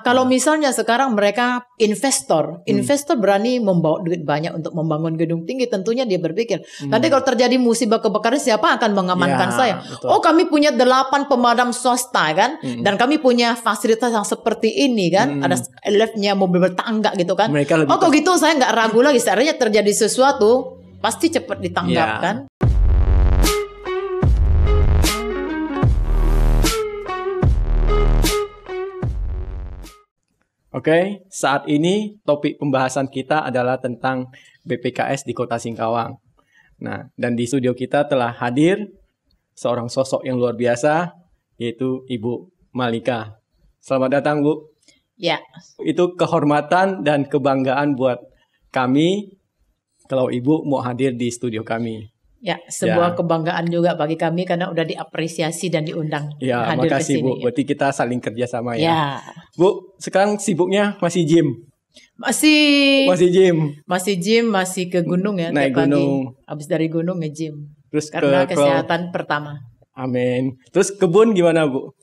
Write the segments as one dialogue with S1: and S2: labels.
S1: Kalau misalnya sekarang mereka investor berani membawa duit banyak untuk membangun gedung tinggi, tentunya dia berpikir, nanti kalau terjadi musibah kebakaran siapa akan mengamankan saya?
S2: Betul.
S1: Oh, kami punya 8 pemadam swasta kan, dan kami punya fasilitas yang seperti ini kan, ada liftnya, mobil bertangga gitu kan. Oh, kalau gitu saya nggak ragu lagi, seandainya terjadi sesuatu pasti cepat ditanggap kan.
S2: Oke, saat ini topik pembahasan kita adalah tentang BPKS di Kota Singkawang. Nah, dan di studio kita telah hadir seorang sosok yang luar biasa, yaitu Ibu Malika. Selamat datang, Bu.
S1: Ya.
S2: Itu kehormatan dan kebanggaan buat kami kalau Ibu mau hadir di studio kami.
S1: Ya, sebuah kebanggaan juga bagi kami karena udah diapresiasi dan diundang hadir ke sini.
S2: Makasih, Bu. Berarti kita saling kerjasama ya.
S1: Ya.
S2: Bu, sekarang sibuknya masih gym?
S1: Masih
S2: gym,
S1: masih ke gunung ya.
S2: Naik gunung.
S1: Habis dari gunung nge-gym.
S2: Terus
S1: karena kesehatan pertama.
S2: Amin. Terus kebun gimana, Bu?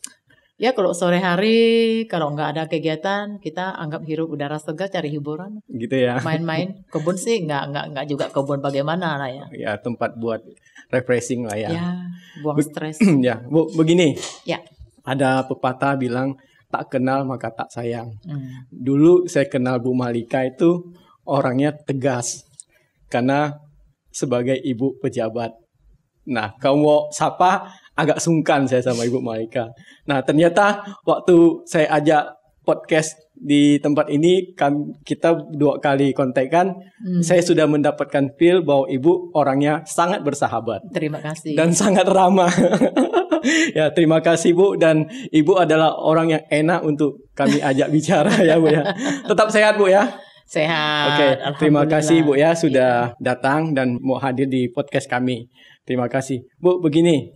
S1: Ya, kalau sore hari, kalau nggak ada kegiatan, kita anggap hirup udara segar, cari hiburan.
S2: Gitu ya.
S1: Main-main. Kebun sih nggak juga kebun bagaimana lah ya.
S2: Ya, tempat buat refreshing lah ya.
S1: Ya, buang stres.
S2: Ya, Bu, begini.
S1: Ya.
S2: Ada pepatah bilang, tak kenal maka tak sayang. Dulu saya kenal Bu Malika itu orangnya tegas. Karena sebagai ibu pejabat. Nah, kalau mau sapa agak sungkan saya sama Ibu Malika. Nah, ternyata waktu saya ajak podcast di tempat ini, kita 2 kali kontekan, saya sudah mendapatkan feel bahwa Ibu orangnya sangat bersahabat.
S1: Terima kasih.
S2: Dan sangat ramah. Ya, terima kasih, Bu. Dan Ibu adalah orang yang enak untuk kami ajak bicara ya, Bu ya. Tetap sehat, Bu ya.
S1: Sehat.
S2: Oke, terima kasih Bu ya sudah datang dan mau hadir di podcast kami. Terima kasih. Bu, begini,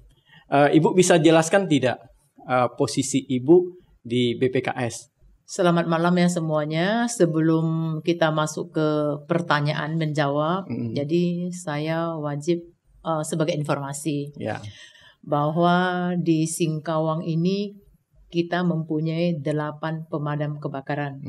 S2: Ibu bisa jelaskan tidak posisi Ibu di BPKS?
S1: Selamat malam ya semuanya. Sebelum kita masuk ke pertanyaan menjawab, jadi saya wajib sebagai informasi bahwa di Singkawang ini kita mempunyai 8 pemadam kebakaran.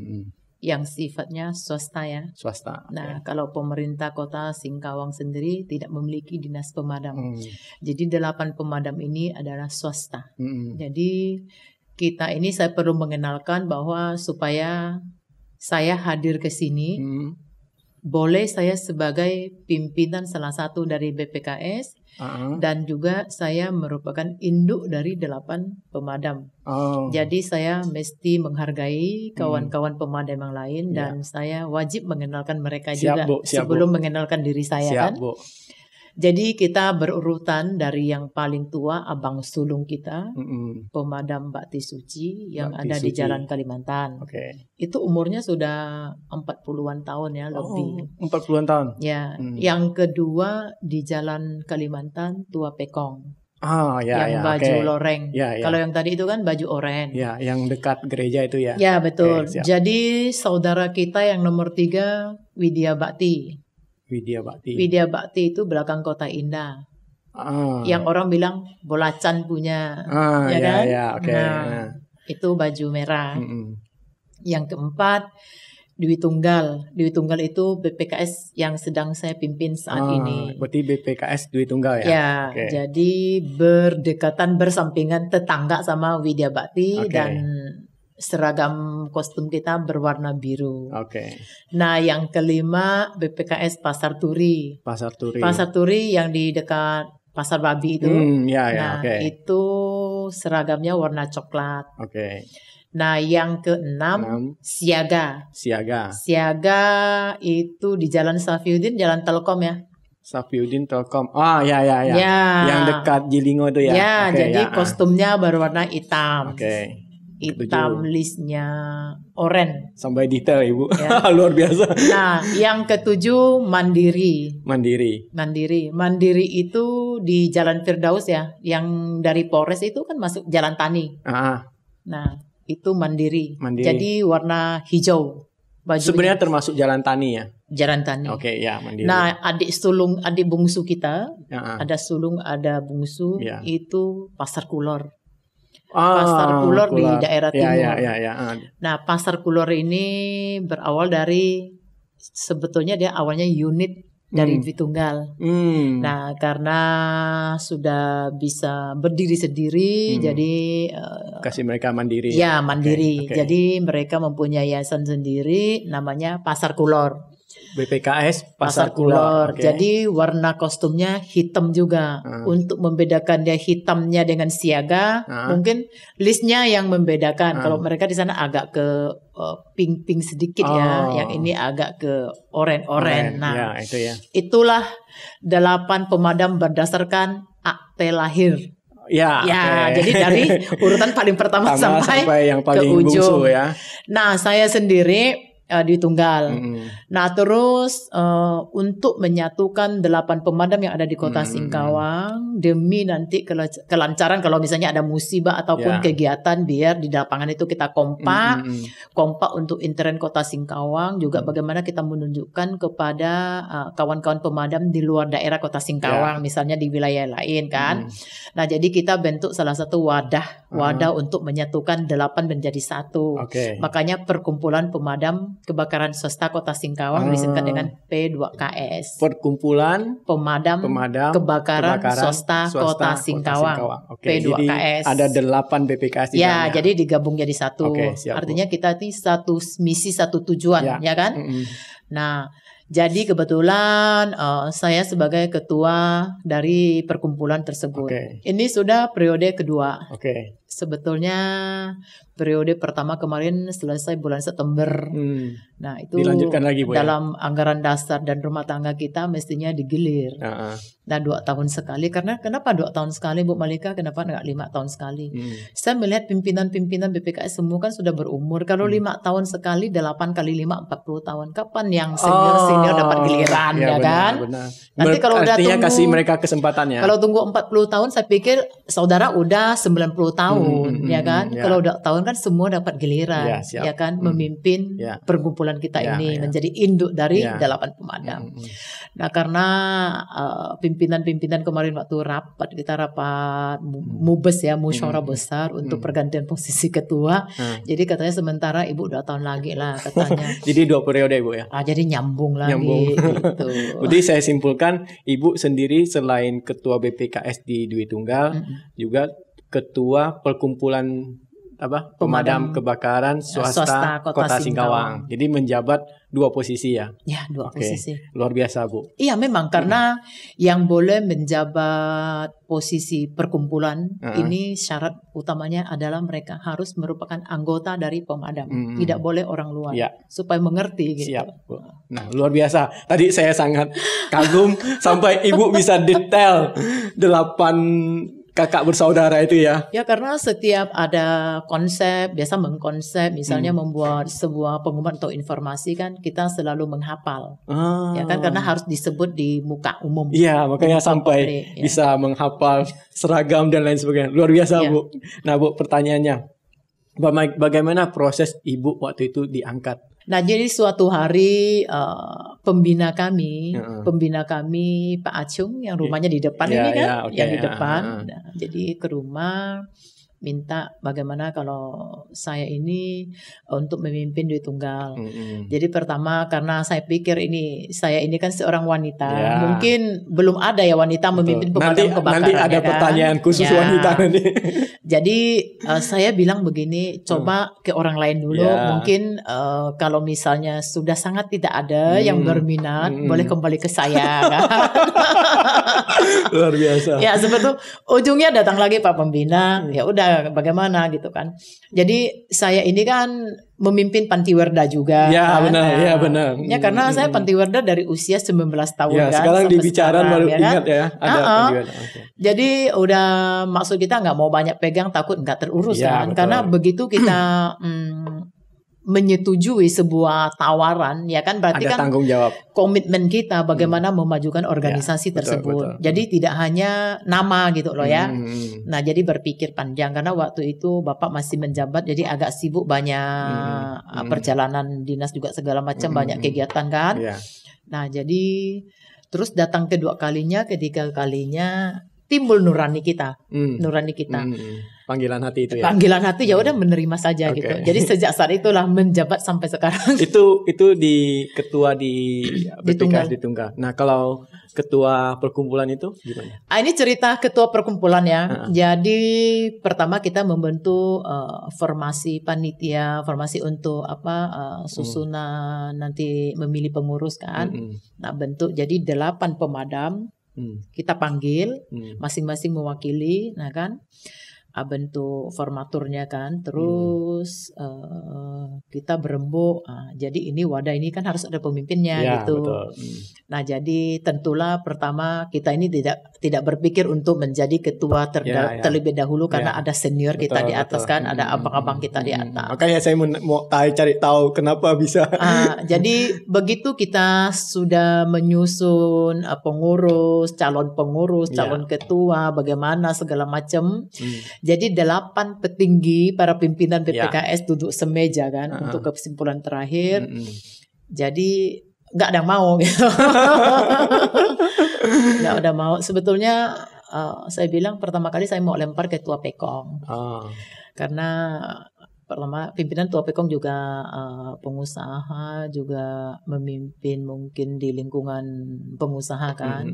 S1: Yang sifatnya swasta ya.
S2: Swasta.
S1: Nah, kalau pemerintah kota Singkawang sendiri tidak memiliki dinas pemadam. Jadi 8 pemadam ini adalah swasta. Jadi kita ini saya perlu mengenalkan bahwa supaya saya hadir ke sini, boleh saya sebagai pimpinan salah satu dari BPKS dan juga saya merupakan induk dari 8 pemadam. Jadi saya mesti menghargai kawan-kawan pemadam yang lain dan saya wajib mengenalkan mereka juga sebelum mengenalkan diri saya kan.
S2: Bu.
S1: Jadi kita berurutan dari yang paling tua, abang sulung kita, pemadam Bakti Suci yang ada di Jalan Kalimantan. Itu umurnya sudah 40-an tahun ya lebih.
S2: 40-an tahun?
S1: Ya, yang kedua di Jalan Kalimantan, Tua Pekong. Yang baju loreng. Kalau yang tadi itu kan baju oranye.
S2: Ya, yang dekat gereja itu ya.
S1: Ya, betul. Jadi saudara kita yang nomor 3, Widya Bakti. Widya Bakti itu belakang Kota Indah. Yang orang bilang Bolacan punya, ya kan? Nah, itu baju merah. Yang keempat, Dwi Tunggal. Dwi Tunggal itu BPKS yang sedang saya pimpin saat ini.
S2: Berarti BPKS Dwi Tunggal ya?
S1: Ya, jadi berdekatan bersampingan tetangga sama Widya Bakti dan seragam kostum kita berwarna biru. Nah, yang kelima BPKS Pasar Turi. Pasar Turi yang di dekat Pasar Babi itu. Itu seragamnya warna coklat. Nah, yang keenam Siaga. Siaga itu di Jalan Safiuddin, Jalan Telkom ya.
S2: Safiuddin Telkom. Yang dekat Jilingo itu ya.
S1: Jadi kostumnya berwarna hitam. Hitam, listnya oranye.
S2: Sampai detail Ibu. Luar biasa.
S1: Nah, yang ketujuh Mandiri. Mandiri itu di Jalan Firdaus ya. Yang dari Polres itu kan masuk Jalan Tani. Nah, itu Mandiri. Jadi warna hijau.
S2: Sebenarnya termasuk Jalan Tani ya?
S1: Jalan Tani.
S2: Mandiri.
S1: Nah, adik bungsu kita, ada sulung, ada bungsu, itu Pasar Kulor. Pasar Kulor di daerah timur.
S2: Ya.
S1: Nah, Pasar Kulor ini berawal dari, sebetulnya dia awalnya unit dari Dwi Tunggal. Nah, karena sudah bisa berdiri sendiri, jadi
S2: kasih mereka mandiri.
S1: Ya, mandiri. Okay. Jadi mereka mempunyai yayasan sendiri, namanya Pasar Kulor.
S2: BPKS Pasar Kulor.
S1: Okay. Jadi warna kostumnya hitam juga. Untuk membedakan dia hitamnya dengan siaga, mungkin listnya yang membedakan. Kalau mereka di sana agak ke pink sedikit ya, yang ini agak ke oren. Nah,
S2: ya,
S1: itulah 8 pemadam berdasarkan akte lahir.
S2: Ya,
S1: jadi dari urutan paling pertama sampai
S2: yang paling
S1: ke ujung.
S2: Bungsu, ya.
S1: Nah, saya sendiri di Tunggal. Nah, terus untuk menyatukan 8 pemadam yang ada di Kota Singkawang demi nanti kelancaran kalau misalnya ada musibah ataupun kegiatan, biar di lapangan itu kita kompak untuk intern Kota Singkawang, juga bagaimana kita menunjukkan kepada kawan-kawan pemadam di luar daerah Kota Singkawang, misalnya di wilayah lain kan. Nah, jadi kita bentuk salah satu wadah untuk menyatukan 8 menjadi satu. Makanya Perkumpulan Pemadam Kebakaran Swasta Kota Singkawang disingkat dengan P2KS.
S2: Perkumpulan
S1: Pemadam Kebakaran Swasta Kota Singkawang. P2KS.
S2: Jadi ada 8 BPKS di
S1: dalamnya. Jadi digabung jadi satu. Artinya kita ini satu misi, satu tujuan, ya kan? Nah, jadi kebetulan saya sebagai ketua dari perkumpulan tersebut. Ini sudah periode kedua. Sebetulnya periode pertama kemarin selesai bulan September. Nah, itu
S2: dilanjutkan lagi, Bu,
S1: dalam anggaran dasar dan rumah tangga kita mestinya digilir. Nah, 2 tahun sekali. Karena kenapa 2 tahun sekali, Bu Malika? Kenapa enggak 5 tahun sekali? Saya melihat pimpinan-pimpinan BPKS semua kan sudah berumur. Kalau 5 tahun sekali, 8 kali 5, 40 tahun. Kapan yang senior dapat giliran, ya kan?
S2: Benar.
S1: Nanti kalau udah tunggu,
S2: kasih mereka kesempatannya.
S1: Kalau tunggu 40 tahun, saya pikir saudara udah 90 tahun, ya kan? Kalau udah tahun kan semua dapat giliran, ya kan? Memimpin perkumpulan kita ini menjadi induk dari 8 pemadam. Nah, karena pimpinan-pimpinan kemarin waktu kita rapat mubes ya, musyawarah besar untuk pergantian posisi ketua. Jadi katanya sementara Ibu 2 tahun lagi lah katanya.
S2: Jadi 2 periode, Bu, ya.
S1: Jadi nyambung lagi gitu.
S2: Jadi saya simpulkan Ibu sendiri selain ketua BPKS di Dwi Tunggal, juga ketua perkumpulan pemadam kebakaran swasta Kota Singkawang. Jadi menjabat 2 posisi ya.
S1: Ya, 2 posisi.
S2: Luar biasa, Bu.
S1: Iya, memang karena yang boleh menjabat posisi perkumpulan ini syarat utamanya adalah mereka harus merupakan anggota dari pemadam. Tidak boleh orang luar. Supaya mengerti gitu.
S2: Siap, Bu. Nah, luar biasa. Tadi saya sangat kagum sampai Ibu bisa detail 8 kakak bersaudara itu ya.
S1: Ya, karena setiap ada konsep, biasa mengkonsep, misalnya membuat sebuah pengumuman atau informasi kan kita selalu menghafal. Ya kan, karena harus disebut di muka umum.
S2: Iya, makanya sampai bisa menghafal seragam dan lain sebagainya. Luar biasa, Bu. Nah, Bu, pertanyaannya, bagaimana proses Ibu waktu itu diangkat?
S1: Nah, jadi suatu hari pembina kami Pak Acung yang rumahnya di depan ini kan, yang di depan. Nah, jadi ke rumah minta bagaimana kalau saya ini untuk memimpin Dwi Tunggal. Jadi pertama karena saya pikir saya ini kan seorang wanita, mungkin belum ada ya wanita memimpin pemadam kebakaran.
S2: Nanti ada pertanyaan khusus wanita nanti.
S1: Jadi saya bilang begini, coba ke orang lain dulu. Mungkin kalau misalnya sudah sangat tidak ada yang berminat, boleh kembali ke saya. Kan?
S2: Luar biasa.
S1: Ya, seperti ujungnya datang lagi Pak Pembina. Ya udah, bagaimana gitu kan. Jadi saya ini kan memimpin Pantiwerda juga.
S2: Ya, kan? Benar, ya benar.
S1: Ya, karena saya Pantiwerda dari usia 19 tahun
S2: ya,
S1: kan.
S2: Sekarang di bicaraan baru
S1: ya,
S2: ingat
S1: kan?
S2: Ya ada Pantiwerda.
S1: Jadi udah maksud kita nggak mau banyak pegang, takut nggak terurus kan. Betul. Karena begitu kita menyetujui sebuah tawaran, ya kan berarti
S2: ada
S1: kan
S2: tanggung jawab.
S1: Komitmen kita bagaimana memajukan organisasi tersebut. Betul. Jadi tidak hanya nama gitu loh ya. Nah, jadi berpikir panjang karena waktu itu Bapak masih menjabat, jadi agak sibuk, banyak perjalanan dinas juga segala macam, banyak kegiatan kan. Nah, jadi terus datang ketiga kalinya timbul nurani kita.
S2: Panggilan hati itu ya.
S1: Panggilan hati ya udah menerima saja gitu. Jadi sejak saat itulah menjabat sampai sekarang.
S2: Itu di ketua di BPKS di Tunggal. Nah, kalau ketua perkumpulan itu gimana?
S1: Ini cerita ketua perkumpulan ya. Jadi pertama kita membentuk formasi panitia, formasi untuk susunan nanti memilih pengurus kan. Nah, bentuk jadi 8 pemadam. Kita panggil masing-masing mewakili, nah kan. Bentuk formaturnya kan, terus kita berembuk. Jadi ini wadah ini kan harus ada pemimpinnya gitu. Betul. Nah jadi tentulah pertama kita ini tidak berpikir untuk menjadi ketua terlebih dahulu karena ada senior kita di atas kan, ada abang-abang kita di atas.
S2: Makanya saya mau cari tahu kenapa bisa.
S1: Jadi begitu kita sudah menyusun pengurus, calon ketua, bagaimana segala macam. Jadi 8 petinggi para pimpinan BPKS duduk semeja kan untuk kesimpulan terakhir. Jadi nggak ada yang mau gitu. Nggak ada mau. Sebetulnya saya bilang pertama kali saya mau lempar ketua Pekong. Karena pertama pimpinan Tua Pekong juga pengusaha, juga memimpin mungkin di lingkungan pengusaha kan.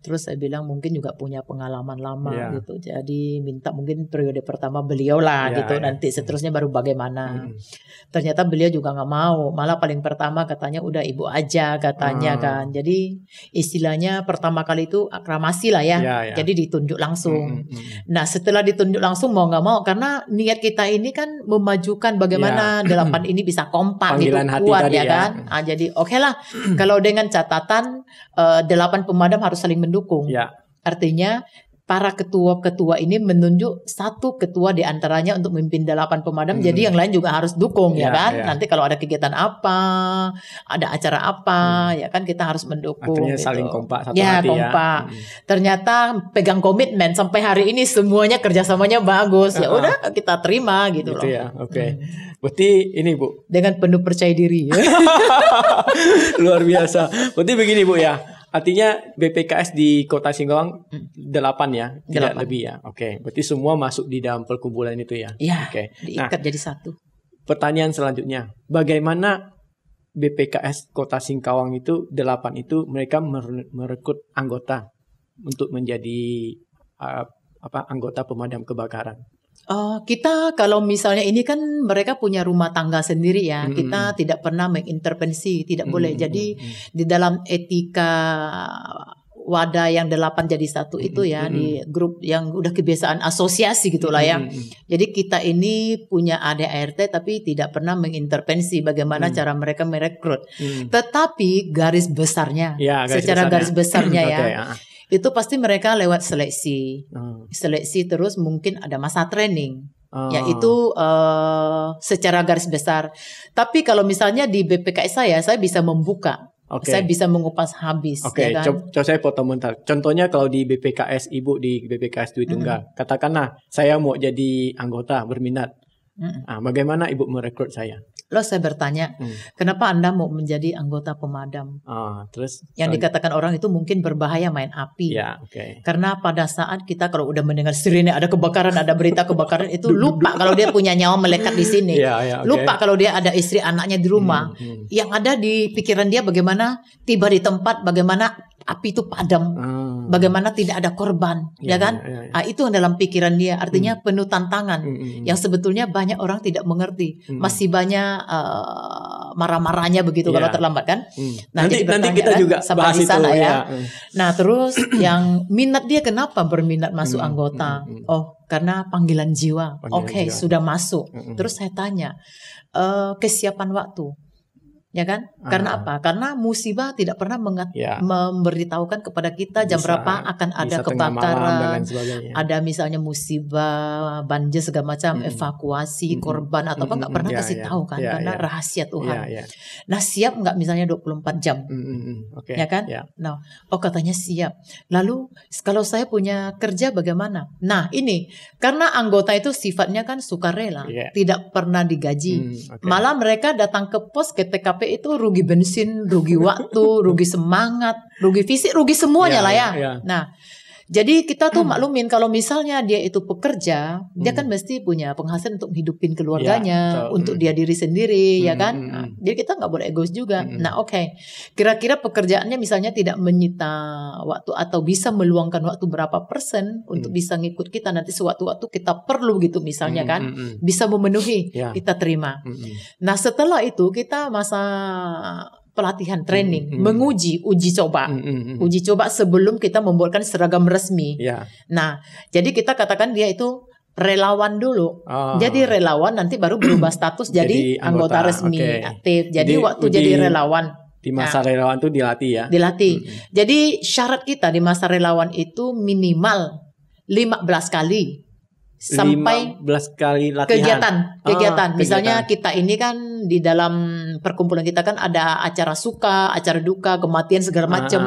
S1: Terus saya bilang mungkin juga punya pengalaman lama gitu. Jadi minta mungkin periode pertama beliau lah gitu. Nanti seterusnya baru bagaimana. Ternyata beliau juga nggak mau. Malah paling pertama katanya udah ibu aja katanya kan. Jadi istilahnya pertama kali itu aklamasi lah ya. Jadi ditunjuk langsung. Nah setelah ditunjuk langsung mau nggak mau karena niat kita ini kan memajukan bagaimana 8 ini bisa kompak gitu, kuat ya kan. Jadi oke lah kalau dengan catatan 8 pemadam harus saling mendukung. Artinya para ketua-ketua ini menunjuk satu ketua di antaranya untuk memimpin 8 pemadam. Jadi yang lain juga harus dukung ya kan. Nanti kalau ada kegiatan apa, ada acara apa, ya kan kita harus mendukung.
S2: Artinya
S1: gitu.
S2: saling kompak satu hati
S1: kompak. Ternyata pegang komitmen sampai hari ini semuanya kerjasamanya bagus. Ya udah kita terima gitu loh.
S2: Ya, oke. Berarti ini Bu.
S1: Dengan penuh percaya diri.
S2: Luar biasa. Berarti begini Bu ya. Artinya BPKS di Kota Singkawang 8 ya, tidak 8. Lebih ya. Oke, berarti semua masuk di dalam perkumpulan itu ya.
S1: Iya. Oke. Diikat jadi satu.
S2: Pertanyaan selanjutnya, bagaimana BPKS Kota Singkawang itu 8 itu mereka merekrut anggota untuk menjadi anggota pemadam kebakaran?
S1: Kita kalau misalnya ini kan mereka punya rumah tangga sendiri ya. Kita tidak pernah mengintervensi, tidak boleh. Jadi di dalam etika wadah yang 8 jadi satu itu ya di grup yang udah kebiasaan asosiasi gitulah ya. Jadi kita ini punya ADART tapi tidak pernah mengintervensi bagaimana cara mereka merekrut. Tetapi garis besarnya, garis besarnya ya. Itu pasti mereka lewat seleksi. Seleksi terus mungkin ada masa training. Yaitu secara garis besar. Tapi kalau misalnya di BPKS saya bisa membuka. Saya bisa mengupas habis. Ya kan?
S2: Coba saya potong bentar. Contohnya kalau di BPKS Ibu di BPKS Dwi Tunggal. Katakanlah saya mau jadi anggota berminat. Bagaimana Ibu merekrut saya?
S1: Lalu saya bertanya, kenapa Anda mau menjadi anggota pemadam?
S2: Terus
S1: yang dikatakan orang itu mungkin berbahaya main api. Karena pada saat kita kalau udah mendengar sirine ada kebakaran, ada berita kebakaran itu lupa kalau dia punya nyawa melekat di sini. Lupa kalau dia ada istri anaknya di rumah. Yang ada di pikiran dia bagaimana tiba di tempat, bagaimana api itu padam, bagaimana tidak ada korban, ya kan? Itu dalam pikiran dia. Artinya penuh tantangan yang sebetulnya banyak orang tidak mengerti. Masih banyak marah-marahnya begitu kalau terlambat kan.
S2: Nanti kita juga bahas
S1: di sana
S2: itu
S1: ya. Nah terus yang minat dia kenapa berminat masuk anggota? Karena panggilan jiwa. Sudah masuk. Terus saya tanya kesiapan waktu. Ya kan? Karena apa? Karena musibah tidak pernah memberitahukan kepada kita jam berapa akan ada kebakaran, ada misalnya musibah, banjir segala macam, evakuasi korban atau apa nggak pernah kasih tahu kan? Karena rahasia Tuhan. Nah siap nggak misalnya 24 jam? Ya kan? Nah, katanya siap. Lalu kalau saya punya kerja bagaimana? Nah ini karena anggota itu sifatnya kan sukarela, tidak pernah digaji. Malah mereka datang ke pos ke TKP itu rugi bensin, rugi waktu, rugi semangat, rugi fisik, rugi semuanya lah ya. Nah, Jadi kita tuh maklumin kalau misalnya dia itu pekerja, dia kan mesti punya penghasilan untuk hidupin keluarganya, untuk dia diri sendiri, ya kan. Nah, jadi kita nggak boleh egois juga. Nah, oke. Kira-kira pekerjaannya misalnya tidak menyita waktu atau bisa meluangkan waktu berapa persen untuk bisa ngikut kita nanti sewaktu-waktu kita perlu gitu misalnya kan, bisa memenuhi, kita terima. Nah, setelah itu kita masa pelatihan training, uji coba sebelum kita membuatkan seragam resmi. Nah, jadi kita katakan dia itu relawan dulu. Jadi relawan nanti baru berubah status jadi anggota resmi aktif. Jadi waktu jadi relawan
S2: di masa relawan itu dilatih ya.
S1: Dilatih. Jadi syarat kita di masa relawan itu minimal 15 kali. Sampai
S2: 15 kali latihan.
S1: Kegiatan. Misalnya kita ini kan di dalam perkumpulan kita kan ada acara suka, acara duka, kematian segala macam,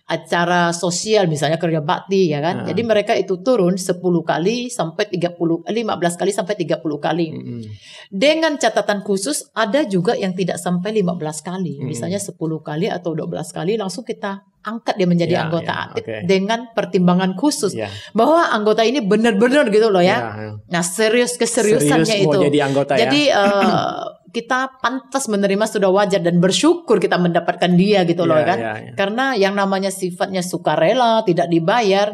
S1: acara sosial misalnya kerja bakti ya kan. Jadi mereka itu turun 10 kali sampai 15 kali sampai 30 kali. Dengan catatan khusus ada juga yang tidak sampai 15 kali. Misalnya 10 kali atau 12 kali langsung kita angkat dia menjadi anggota aktif dengan pertimbangan khusus bahwa anggota ini benar-benar gitu loh ya. Nah, keseriusannya itu.
S2: Jadi anggota
S1: jadi kita pantas menerima sudah wajar dan bersyukur kita mendapatkan dia gitu loh kan. Karena yang namanya sifatnya sukarela, tidak dibayar.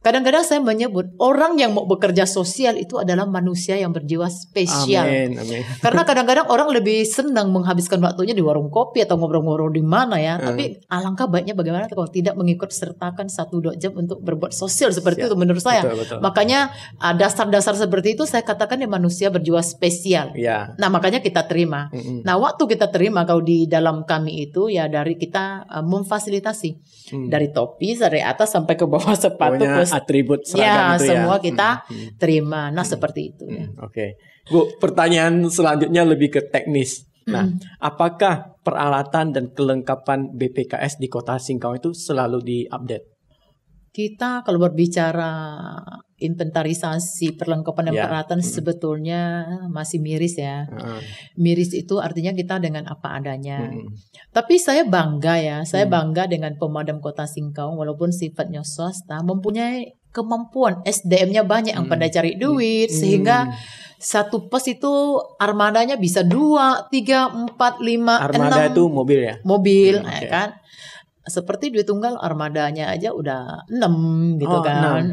S1: Kadang-kadang saya menyebut orang yang mau bekerja sosial itu adalah manusia yang berjiwa spesial.
S2: Amin.
S1: Karena kadang-kadang orang lebih senang menghabiskan waktunya di warung kopi atau ngobrol-ngobrol di mana ya. Tapi alangkah baiknya bagaimana kalau tidak mengikut sertakan 1-2 jam untuk berbuat sosial seperti itu menurut saya.
S2: Betul.
S1: Makanya dasar-dasar seperti itu saya katakan ya manusia berjiwa spesial. Nah makanya kita terima. Nah waktu kita terima kalau di dalam kami itu ya dari kita memfasilitasi dari topi dari atas sampai ke bawah sepatu.
S2: Atribut seragam itu
S1: semua kita terima. Nah seperti itu ya.
S2: Oke. Bu, pertanyaan selanjutnya lebih ke teknis. Nah, apakah peralatan dan kelengkapan BPKS di Kota Singkawang itu selalu diupdate?
S1: Kita kalau berbicara inventarisasi perlengkapan dan peralatan sebetulnya masih miris ya. Miris itu artinya kita dengan apa adanya. Tapi saya bangga ya, saya bangga dengan pemadam Kota Singkawang walaupun sifatnya swasta mempunyai kemampuan SDM-nya banyak yang pandai cari duit sehingga satu pos itu armadanya bisa 2, 3, 4, 5, 6.
S2: Armada itu mobil ya?
S1: Mobil, ya kan? Seperti duit tunggal armadanya aja udah 6 gitu kan.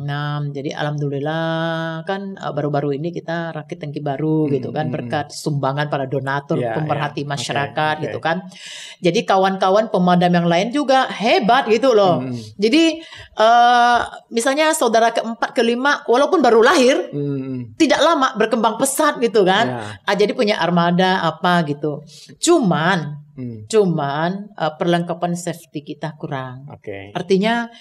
S1: 6. Jadi alhamdulillah kan baru-baru ini kita rakit tangki baru gitu kan berkat sumbangan para donatur, pemerhati masyarakat gitu kan. Jadi kawan-kawan pemadam yang lain juga hebat gitu loh. Jadi misalnya saudara keempat, kelima walaupun baru lahir tidak lama berkembang pesat gitu kan. Jadi punya armada apa gitu. Cuman perlengkapan safety kita kurang. Artinya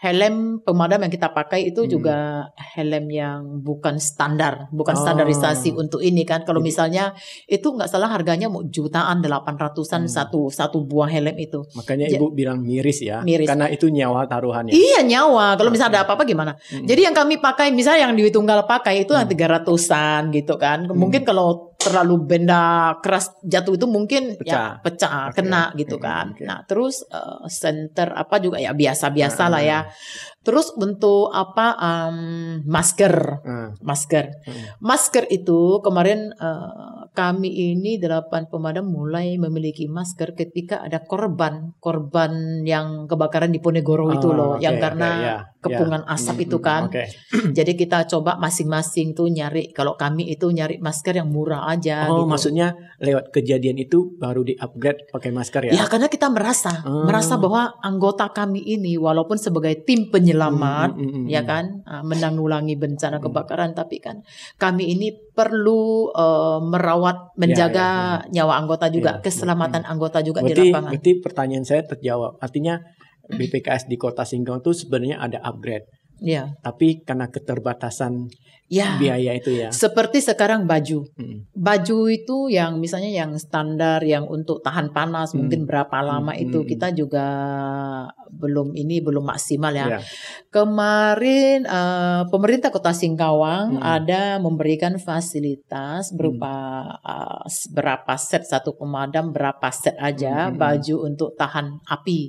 S1: helm pemadam yang kita pakai itu juga helm yang bukan standar, bukan standarisasi untuk ini kan. Kalau misalnya itu nggak salah harganya mau jutaan, 800-an satu buah helm itu.
S2: Makanya Ibu bilang miris ya,
S1: miris.
S2: Karena itu nyawa taruhannya.
S1: Iya nyawa. Kalau misalnya ada apa-apa gimana? Jadi yang kami pakai misalnya yang Dewi Tunggal pakai itu yang 300-an gitu kan. Mungkin kalau terlalu benda keras jatuh itu mungkin pecah kena gitu kan. Nah terus center apa juga ya biasa-biasa lah ya. Terus untuk apa masker itu kemarin kami ini 8 pemadam mulai memiliki masker ketika ada korban yang kebakaran di Ponegoro itu loh, yang karena kepungan asap itu kan. Jadi kita coba masing-masing tuh nyari, kalau kami itu nyari masker yang murah aja.
S2: Gitu. Maksudnya lewat kejadian itu baru di-upgrade pakai masker ya?
S1: Ya karena kita merasa bahwa anggota kami ini walaupun sebagai tim penyelamat ya kan menanggulangi bencana kebakaran, tapi kan kami ini perlu merawat, menjaga nyawa anggota juga, keselamatan anggota juga di lapangan.
S2: Berarti pertanyaan saya terjawab. Artinya BPKS di Kota Singkawang itu sebenarnya ada upgrade. Tapi karena keterbatasan biaya itu ya.
S1: Seperti sekarang baju. Baju itu yang misalnya yang standar yang untuk tahan panas mungkin berapa lama itu kita juga belum maksimal ya. Kemarin pemerintah Kota Singkawang ada memberikan fasilitas berupa berapa set satu pemadam berapa set aja baju untuk tahan api.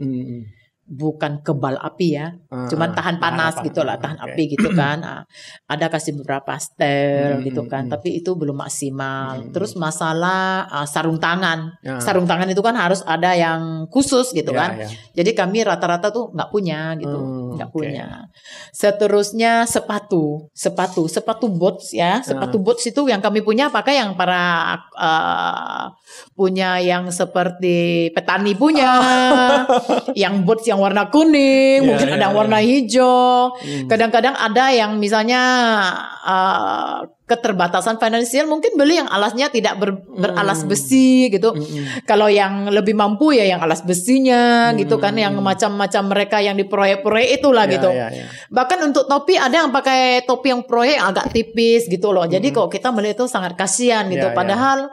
S1: bukan kebal api ya, cuman tahan panas gitu lah, tahan api gitu kan. Ada kasih beberapa stel gitu kan, tapi itu belum maksimal. Terus masalah sarung tangan, sarung tangan itu kan harus ada yang khusus gitu kan. Jadi kami rata-rata tuh nggak punya gitu, nggak punya. Seterusnya sepatu boots ya, sepatu boots itu yang kami punya pakai yang para punya yang seperti petani punya, yang boots yang warna kuning, mungkin ada yang warna hijau. Kadang-kadang ada yang misalnya keterbatasan finansial, mungkin beli yang alasnya tidak beralas besi gitu. Kalau yang lebih mampu ya yang alas besinya gitu kan, yang macam-macam mereka yang di proyek-proyek itulah gitu. Bahkan untuk topi ada yang pakai topi yang proyek yang agak tipis gitu loh. Jadi kalau kita melihat itu sangat kasihan gitu. Padahal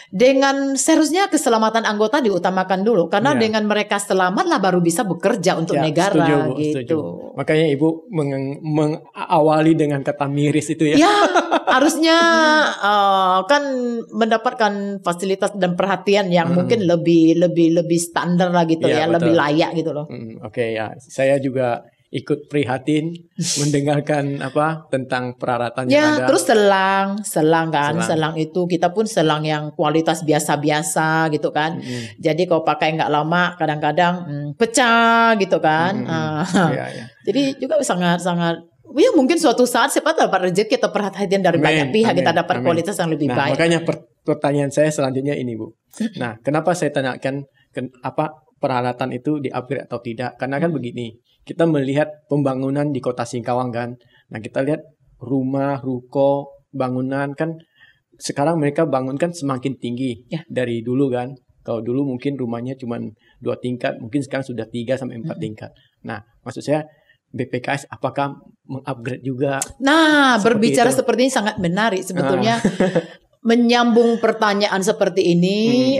S1: dengan seharusnya keselamatan anggota diutamakan dulu, karena dengan mereka selamat lah baru bisa bekerja untuk negara.
S2: Setuju, Bu,
S1: gitu.
S2: Setuju. Makanya Ibu mengawali dengan kata miris itu ya.
S1: Ya, harusnya kan mendapatkan fasilitas dan perhatian yang mungkin lebih standar lah gitu ya, lebih layak gitu loh.
S2: Oke, ya, saya juga ikut prihatin mendengarkan tentang peralatan yang ada.
S1: Terus selang kan, selang itu kita pun selang yang kualitas biasa-biasa gitu kan. Jadi kalau pakai nggak lama kadang-kadang pecah gitu kan. Jadi juga sangat-sangat ya mungkin suatu saat siapa tahu dapat rezeki atau perhatian dari banyak pihak, kita dapat kualitas yang lebih baik.
S2: Makanya pertanyaan saya selanjutnya ini, Bu. Nah, kenapa saya tanyakan peralatan itu di-upgrade atau tidak? Karena kan begini, kita melihat pembangunan di kota Singkawang kan. Nah, kita lihat rumah, ruko, bangunan kan sekarang mereka bangunkan semakin tinggi dari dulu kan. Kalau dulu mungkin rumahnya cuma 2 tingkat, mungkin sekarang sudah 3 sampai 4 tingkat. Nah, maksud saya BPKS apakah mengupgrade juga?
S1: Nah, berbicara seperti ini sangat menarik sebetulnya. Menyambung pertanyaan seperti ini,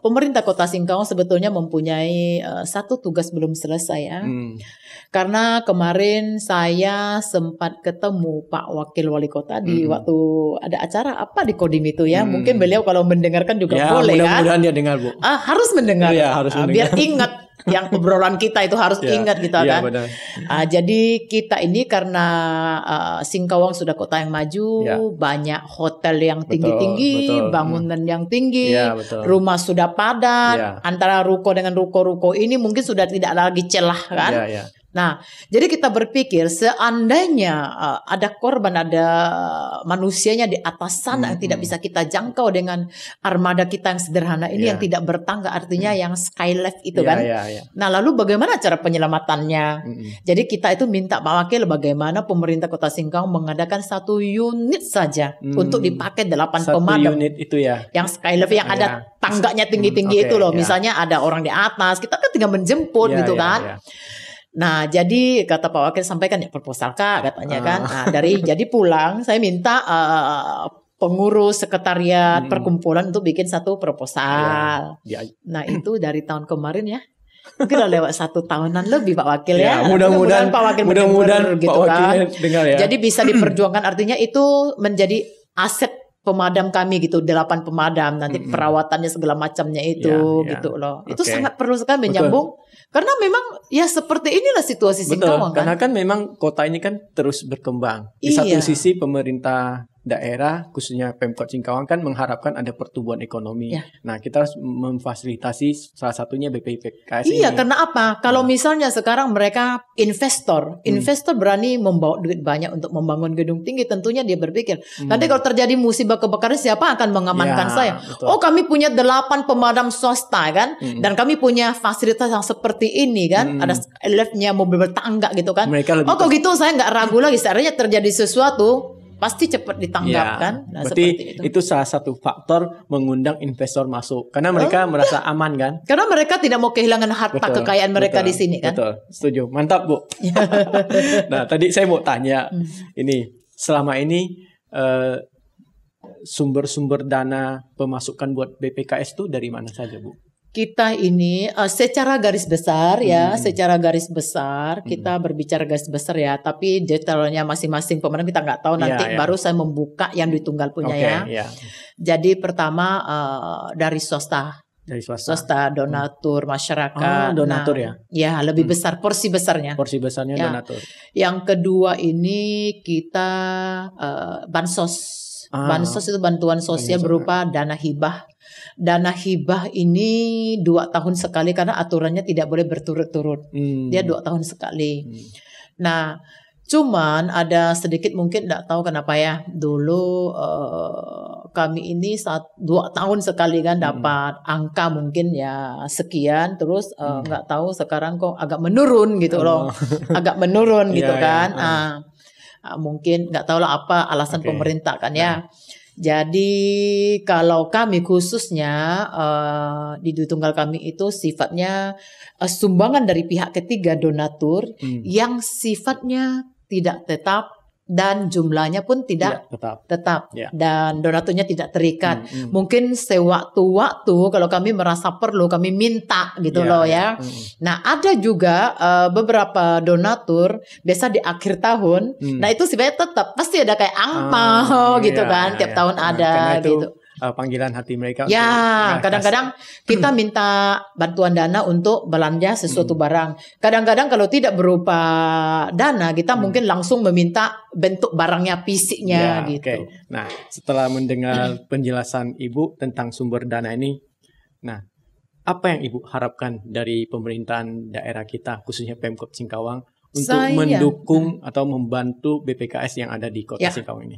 S1: pemerintah Kota Singkawang sebetulnya mempunyai satu tugas belum selesai ya. Karena kemarin saya sempat ketemu Pak Wakil Wali Kota di waktu ada acara apa di Kodim itu ya. Mungkin beliau kalau mendengarkan juga boleh kan.
S2: Mudah-mudahan dia dengar, Bu.
S1: Harus mendengar.
S2: Ya, harus mendengar.
S1: Biar ingat yang obrolan kita itu harus ingat kita kan.
S2: Benar.
S1: Jadi kita ini karena Singkawang sudah kota yang maju, banyak hotel yang tinggi-tinggi, bangunan yang tinggi, rumah sudah padat, antara ruko dengan ruko-ruko ini mungkin sudah tidak lagi celah kan. Nah, jadi kita berpikir seandainya ada korban, ada manusianya di atas sana yang tidak bisa kita jangkau dengan armada kita yang sederhana ini yang tidak bertangga, artinya yang skylift itu kan. Nah, lalu bagaimana cara penyelamatannya? Jadi kita itu minta Pak Wakil bagaimana pemerintah Kota Singkawang mengadakan 1 unit saja untuk dipakai 8 pemadam.
S2: 1 unit itu ya.
S1: Yang skylift yang ada tangganya tinggi-tinggi itu loh. Misalnya ada orang di atas, kita kan tinggal menjemput gitu kan. Nah, jadi kata Pak Wakil sampaikan ya proposal Kak katanya kan. Nah, jadi pulang saya minta pengurus sekretariat perkumpulan untuk bikin 1 proposal. Nah, itu dari tahun kemarin ya. Mungkin udah lewat 1 tahunan lebih Pak Wakil ya.
S2: Mudah-mudahan
S1: Pak Wakil gitu
S2: Pak
S1: kan.
S2: Dengar ya.
S1: Jadi bisa diperjuangkan, artinya itu menjadi aset pemadam kami gitu, 8 pemadam nanti perawatannya segala macamnya itu gitu loh. Itu sangat perlu sekali menyambung. Karena memang ya seperti inilah situasi Singkawang kan.
S2: Karena kan memang kota ini kan terus berkembang. Di satu sisi pemerintah daerah khususnya Pemkot Singkawang kan mengharapkan ada pertumbuhan ekonomi. Nah, kita harus memfasilitasi salah satunya BPKS ini.
S1: Karena apa? Kalau misalnya sekarang mereka investor berani membawa duit banyak untuk membangun gedung tinggi, tentunya dia berpikir, nanti kalau terjadi musibah kebakaran siapa akan mengamankan saya? Betul. Oh, kami punya 8 pemadam swasta kan, dan kami punya fasilitas yang seperti ini kan, ada liftnya, mobil bertangga gitu kan. Kalau gitu saya nggak ragu lagi, seandainya terjadi sesuatu pasti cepat ditanggap kan. Nah,
S2: berarti itu salah satu faktor mengundang investor masuk karena mereka merasa aman kan.
S1: Karena mereka tidak mau kehilangan harta kekayaan mereka di sini kan.
S2: Betul, setuju. Mantap, Bu. Nah, tadi saya mau tanya ini, selama ini sumber-sumber dana pemasukan buat BPKS itu dari mana saja, Bu?
S1: Kita ini secara garis besar ya, secara garis besar kita berbicara garis besar ya, tapi detailnya masing-masing pemenang kita nggak tahu nanti baru saya membuka yang di tunggal punya Jadi pertama dari swasta
S2: Dari swasta.
S1: Swasta, donatur masyarakat.
S2: Donatur ya?
S1: Ya, lebih besar, porsi besarnya.
S2: Porsi besarnya ya. Donatur.
S1: Yang kedua ini kita bansos. Bansos itu bantuan sosial berupa dana hibah. Dana hibah ini 2 tahun sekali karena aturannya tidak boleh berturut-turut. Dia 2 tahun sekali. Nah, cuman ada sedikit mungkin tidak tahu kenapa ya. Dulu kami ini 2 tahun sekali kan dapat angka mungkin ya sekian, terus nggak tahu sekarang kok agak menurun gitu loh, agak menurun gitu kan. Mungkin nggak tahu lah apa alasan pemerintah kan ya. Jadi kalau kami khususnya di Dwi Tunggal kami itu sifatnya sumbangan dari pihak ketiga donatur yang sifatnya tidak tetap dan jumlahnya pun tidak tetap. Dan donaturnya tidak terikat. Mungkin sewaktu-waktu kalau kami merasa perlu kami minta gitu loh ya. Nah, ada juga beberapa donatur biasa di akhir tahun. Nah, itu sebenarnya tetap pasti ada kayak angpau gitu kan, tiap tahun ada gitu.
S2: Panggilan hati mereka.
S1: Ya, kadang-kadang kita minta bantuan dana untuk belanja sesuatu barang. Kadang-kadang kalau tidak berupa dana, kita mungkin langsung meminta bentuk barangnya, fisiknya gitu.
S2: Nah, setelah mendengar penjelasan Ibu tentang sumber dana ini, nah, apa yang Ibu harapkan dari pemerintahan daerah kita, khususnya Pemkot Singkawang, untuk mendukung atau membantu BPKS yang ada di Kota Singkawang ini?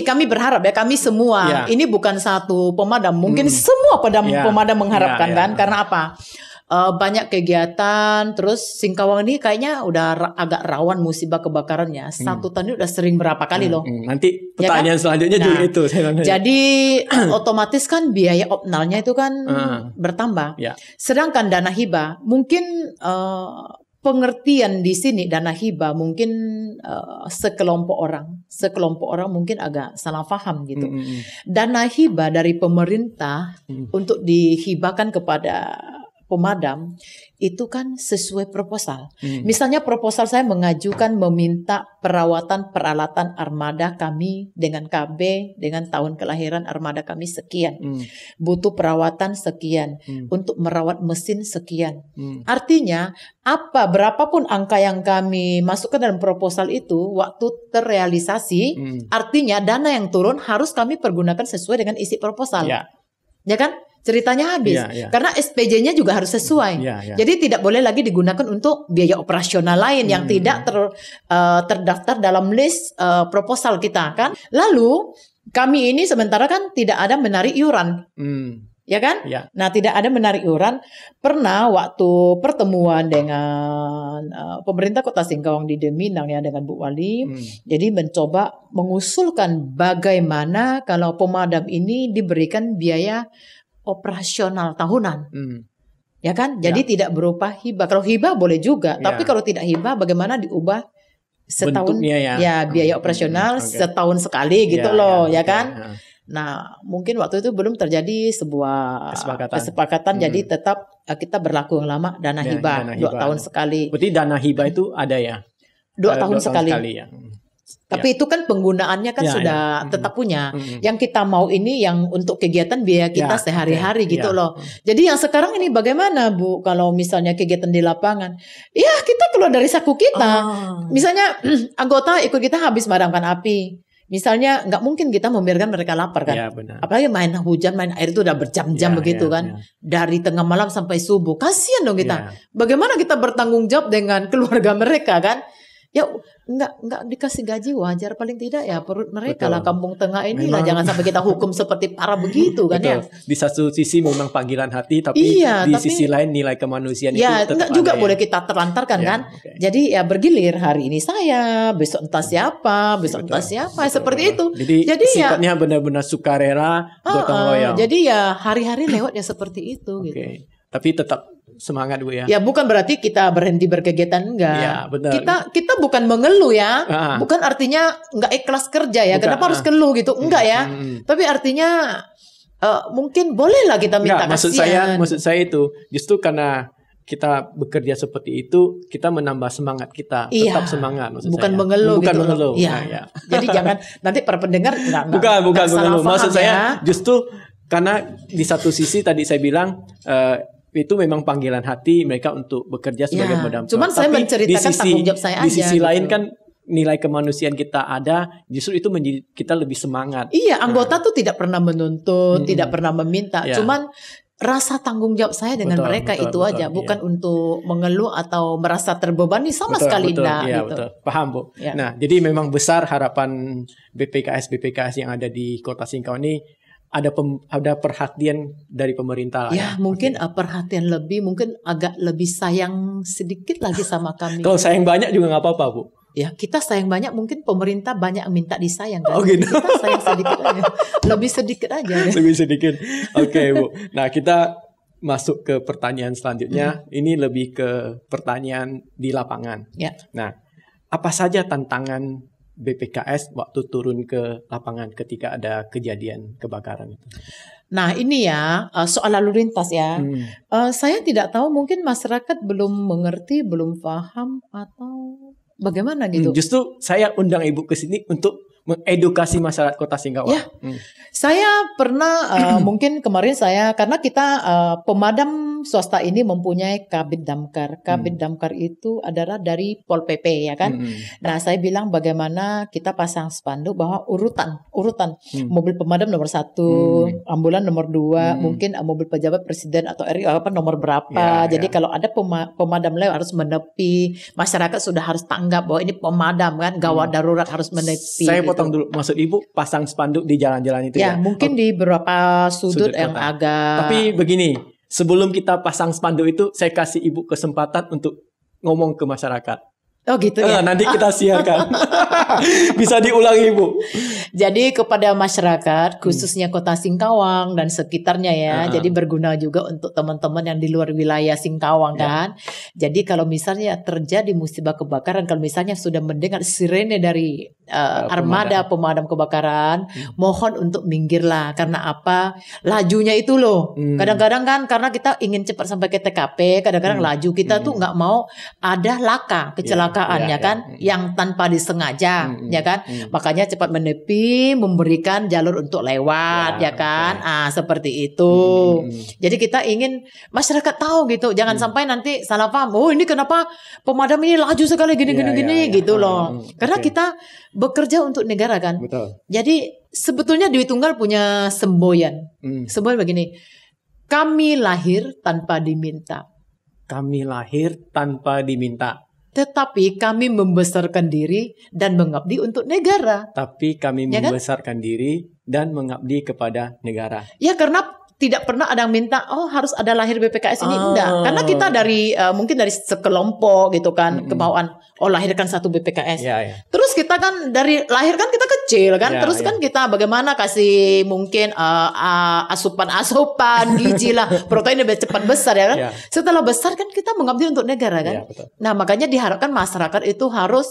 S1: Kami berharap ya, kami semua ini bukan satu pemadam, mungkin semua pemadam mengharapkan kan, karena apa? Banyak kegiatan, terus Singkawang ini kayaknya udah agak rawan musibah kebakarannya. 1 tahun ini udah sering berapa kali loh.
S2: Nanti pertanyaan selanjutnya juga itu.
S1: Jadi otomatis kan biaya opnalnya itu kan bertambah. Sedangkan dana hibah mungkin pengertian di sini dana hibah mungkin sekelompok orang mungkin agak salah paham gitu. Dana hibah dari pemerintah untuk dihibahkan kepada pemadam itu kan sesuai proposal. Misalnya proposal saya mengajukan meminta perawatan peralatan armada kami dengan KB dengan tahun kelahiran armada kami sekian. Butuh perawatan sekian untuk merawat mesin sekian. Artinya berapapun angka yang kami masukkan dalam proposal itu waktu terrealisasi, artinya dana yang turun harus kami pergunakan sesuai dengan isi proposal. Ya kan? Ceritanya habis. Karena SPJ-nya juga harus sesuai. Jadi tidak boleh lagi digunakan untuk biaya operasional lain yang tidak terdaftar dalam list proposal kita kan. Lalu kami ini sementara kan tidak ada menarik iuran. Ya kan? Nah, tidak ada menarik iuran. Pernah waktu pertemuan dengan pemerintah Kota Singkawang di Deminang ya dengan Bu Wali, jadi mencoba mengusulkan bagaimana kalau pemadam ini diberikan biaya operasional tahunan. Ya kan? Jadi tidak berupa hibah. Kalau hibah boleh juga, tapi kalau tidak hibah bagaimana diubah setahun biaya operasional setahun sekali gitu loh, ya kan? Nah, mungkin waktu itu belum terjadi sebuah kesepakatan jadi tetap kita berlaku yang lama dana hibah 2 tahun sekali.
S2: Berarti dana hibah itu ada ya?
S1: 2 tahun sekali. Tapi itu kan penggunaannya kan sudah tetap punya. Yang kita mau ini yang untuk kegiatan biaya kita sehari-hari gitu loh. Jadi yang sekarang ini bagaimana Bu kalau misalnya kegiatan di lapangan? Ya kita keluar dari saku kita. Misalnya anggota ikut kita habis madamkan api. Misalnya nggak mungkin kita membiarkan mereka lapar kan. Apalagi main hujan, main air itu udah berjam-jam begitu kan. Dari tengah malam sampai subuh. Kasian dong kita. Bagaimana kita bertanggung jawab dengan keluarga mereka kan? Ya nggak dikasih gaji wajar paling tidak ya perut mereka lah kampung tengah ini lah, jangan sampai kita hukum seperti parah begitu kan ya.
S2: Di satu sisi memang panggilan hati tapi sisi lain nilai kemanusiaan itu tetap
S1: juga
S2: ada,
S1: boleh kita terlantarkan kan. Jadi ya bergilir, hari ini saya, besok entah siapa, seperti itu.
S2: Jadi sifatnya benar-benar sukarela, gotong royong.
S1: Jadi ya hari-hari lewat ya seperti itu gitu.
S2: Tapi tetap semangat Bu ya.
S1: Ya bukan berarti kita berhenti berkegiatan, enggak.
S2: Ya, benar.
S1: Kita bukan mengeluh ya. Bukan artinya enggak ikhlas kerja ya. Bukan, kenapa harus keluh gitu? Enggak ya. Tapi artinya mungkin bolehlah kita minta kasihan.
S2: Maksud saya itu justru karena kita bekerja seperti itu, kita menambah semangat kita, tetap semangat maksud
S1: bukan
S2: saya.
S1: Mengeluh
S2: bukan
S1: gitu.
S2: mengeluh.
S1: Jadi jangan nanti para pendengar
S2: bukan mengeluh. Maksud saya justru Karena di satu sisi tadi saya bilang itu memang panggilan hati mereka untuk bekerja sebagai pemadam kebakaran.
S1: Cuman saya menceritakan tanggung jawab saya aja.
S2: Di sisi
S1: gitu.
S2: lain kan nilai kemanusiaan kita ada, justru itu menjadi kita lebih semangat.
S1: Iya, anggota tuh tidak pernah menuntut, tidak pernah meminta. Cuman rasa tanggung jawab saya dengan mereka itu aja, bukan untuk mengeluh atau merasa terbebani sama sekali enggak.
S2: Iya,
S1: gitu.
S2: betul. Paham, Bu. Nah, jadi memang besar harapan BPKS yang ada di Kota Singkawang ini. Ada perhatian dari pemerintah.
S1: Ya, mungkin perhatian lebih, mungkin agak lebih sayang sedikit lagi sama kami.
S2: Kalau sayang banyak juga nggak apa-apa, Bu.
S1: Ya, kita sayang banyak, mungkin pemerintah banyak minta disayang kan.
S2: Oh, gitu.
S1: Kita sayang sedikit aja. Lebih sedikit aja.
S2: Lebih sedikit. Oke, Bu. Nah, kita masuk ke pertanyaan selanjutnya. Ini lebih ke pertanyaan di lapangan.
S1: Ya.
S2: Nah, apa saja tantangan BPKS waktu turun ke lapangan ketika ada kejadian kebakaran itu?
S1: Nah, ini ya soal lalu lintas ya. Saya tidak tahu, mungkin masyarakat belum mengerti, belum paham atau bagaimana gitu.
S2: Justru saya undang Ibu ke sini untuk mengedukasi masyarakat Kota Singkawang.
S1: Ya, saya pernah mungkin kemarin karena kita pemadam swasta ini mempunyai Kabid Damkar. Kabid Damkar itu adalah dari Pol PP ya kan. Nah, saya bilang bagaimana kita pasang spanduk bahwa urutan mobil pemadam nomor 1, ambulan nomor 2, mungkin mobil pejabat presiden atau RI nomor berapa. Jadi kalau ada pemadam lewat harus menepi, masyarakat sudah harus tanggap bahwa ini pemadam kan, gawat darurat harus menepi.
S2: Saya potong dulu, maksud Ibu pasang spanduk di jalan-jalan itu ya?
S1: Ya, mungkin di beberapa sudut yang
S2: kota.
S1: agak.
S2: Tapi begini, sebelum kita pasang spanduk itu, saya kasih Ibu kesempatan untuk ngomong ke masyarakat.
S1: Oh gitu ya.
S2: Nanti kita siarkan. Bisa diulangi, Bu.
S1: Jadi kepada masyarakat, khususnya Kota Singkawang dan sekitarnya ya. Jadi berguna juga untuk teman-teman yang di luar wilayah Singkawang kan. Jadi kalau misalnya terjadi musibah kebakaran, kalau misalnya sudah mendengar sirene dari armada pemadam kebakaran, mohon untuk minggirlah. Karena apa? Lajunya itu loh. Kadang-kadang kan karena kita ingin cepat sampai ke TKP, kadang-kadang laju kita tuh nggak mau ada laka, kecelakaan ya kan, yang tanpa disengaja ya kan. Makanya cepat menepi, memberikan jalur untuk lewat ya kan. Seperti itu. Jadi kita ingin masyarakat tahu gitu, jangan sampai nanti salah paham. Oh, ini kenapa pemadam ini laju sekali gini gitu loh. Karena kita bekerja untuk negara kan.
S2: Betul.
S1: Jadi sebetulnya Dwi Tunggal punya semboyan. Semboyan begini. Kami lahir tanpa diminta.
S2: Kami lahir tanpa diminta.
S1: Tetapi kami membesarkan diri dan mengabdi untuk negara.
S2: Tapi kami membesarkan diri dan mengabdi kepada negara.
S1: Ya, karena tidak pernah ada yang minta, oh harus ada lahir BPKS ini. Enggak. Karena kita dari mungkin dari sekelompok gitu kan, kemauan, oh lahirkan satu BPKS. Terus kita kan dari lahir kan kita kecil kan. Terus kan kita bagaimana kasih mungkin asupan gizi lah, protein lebih cepat besar ya kan. Setelah besar kan kita mengabdi untuk negara kan. Nah, makanya diharapkan masyarakat itu harus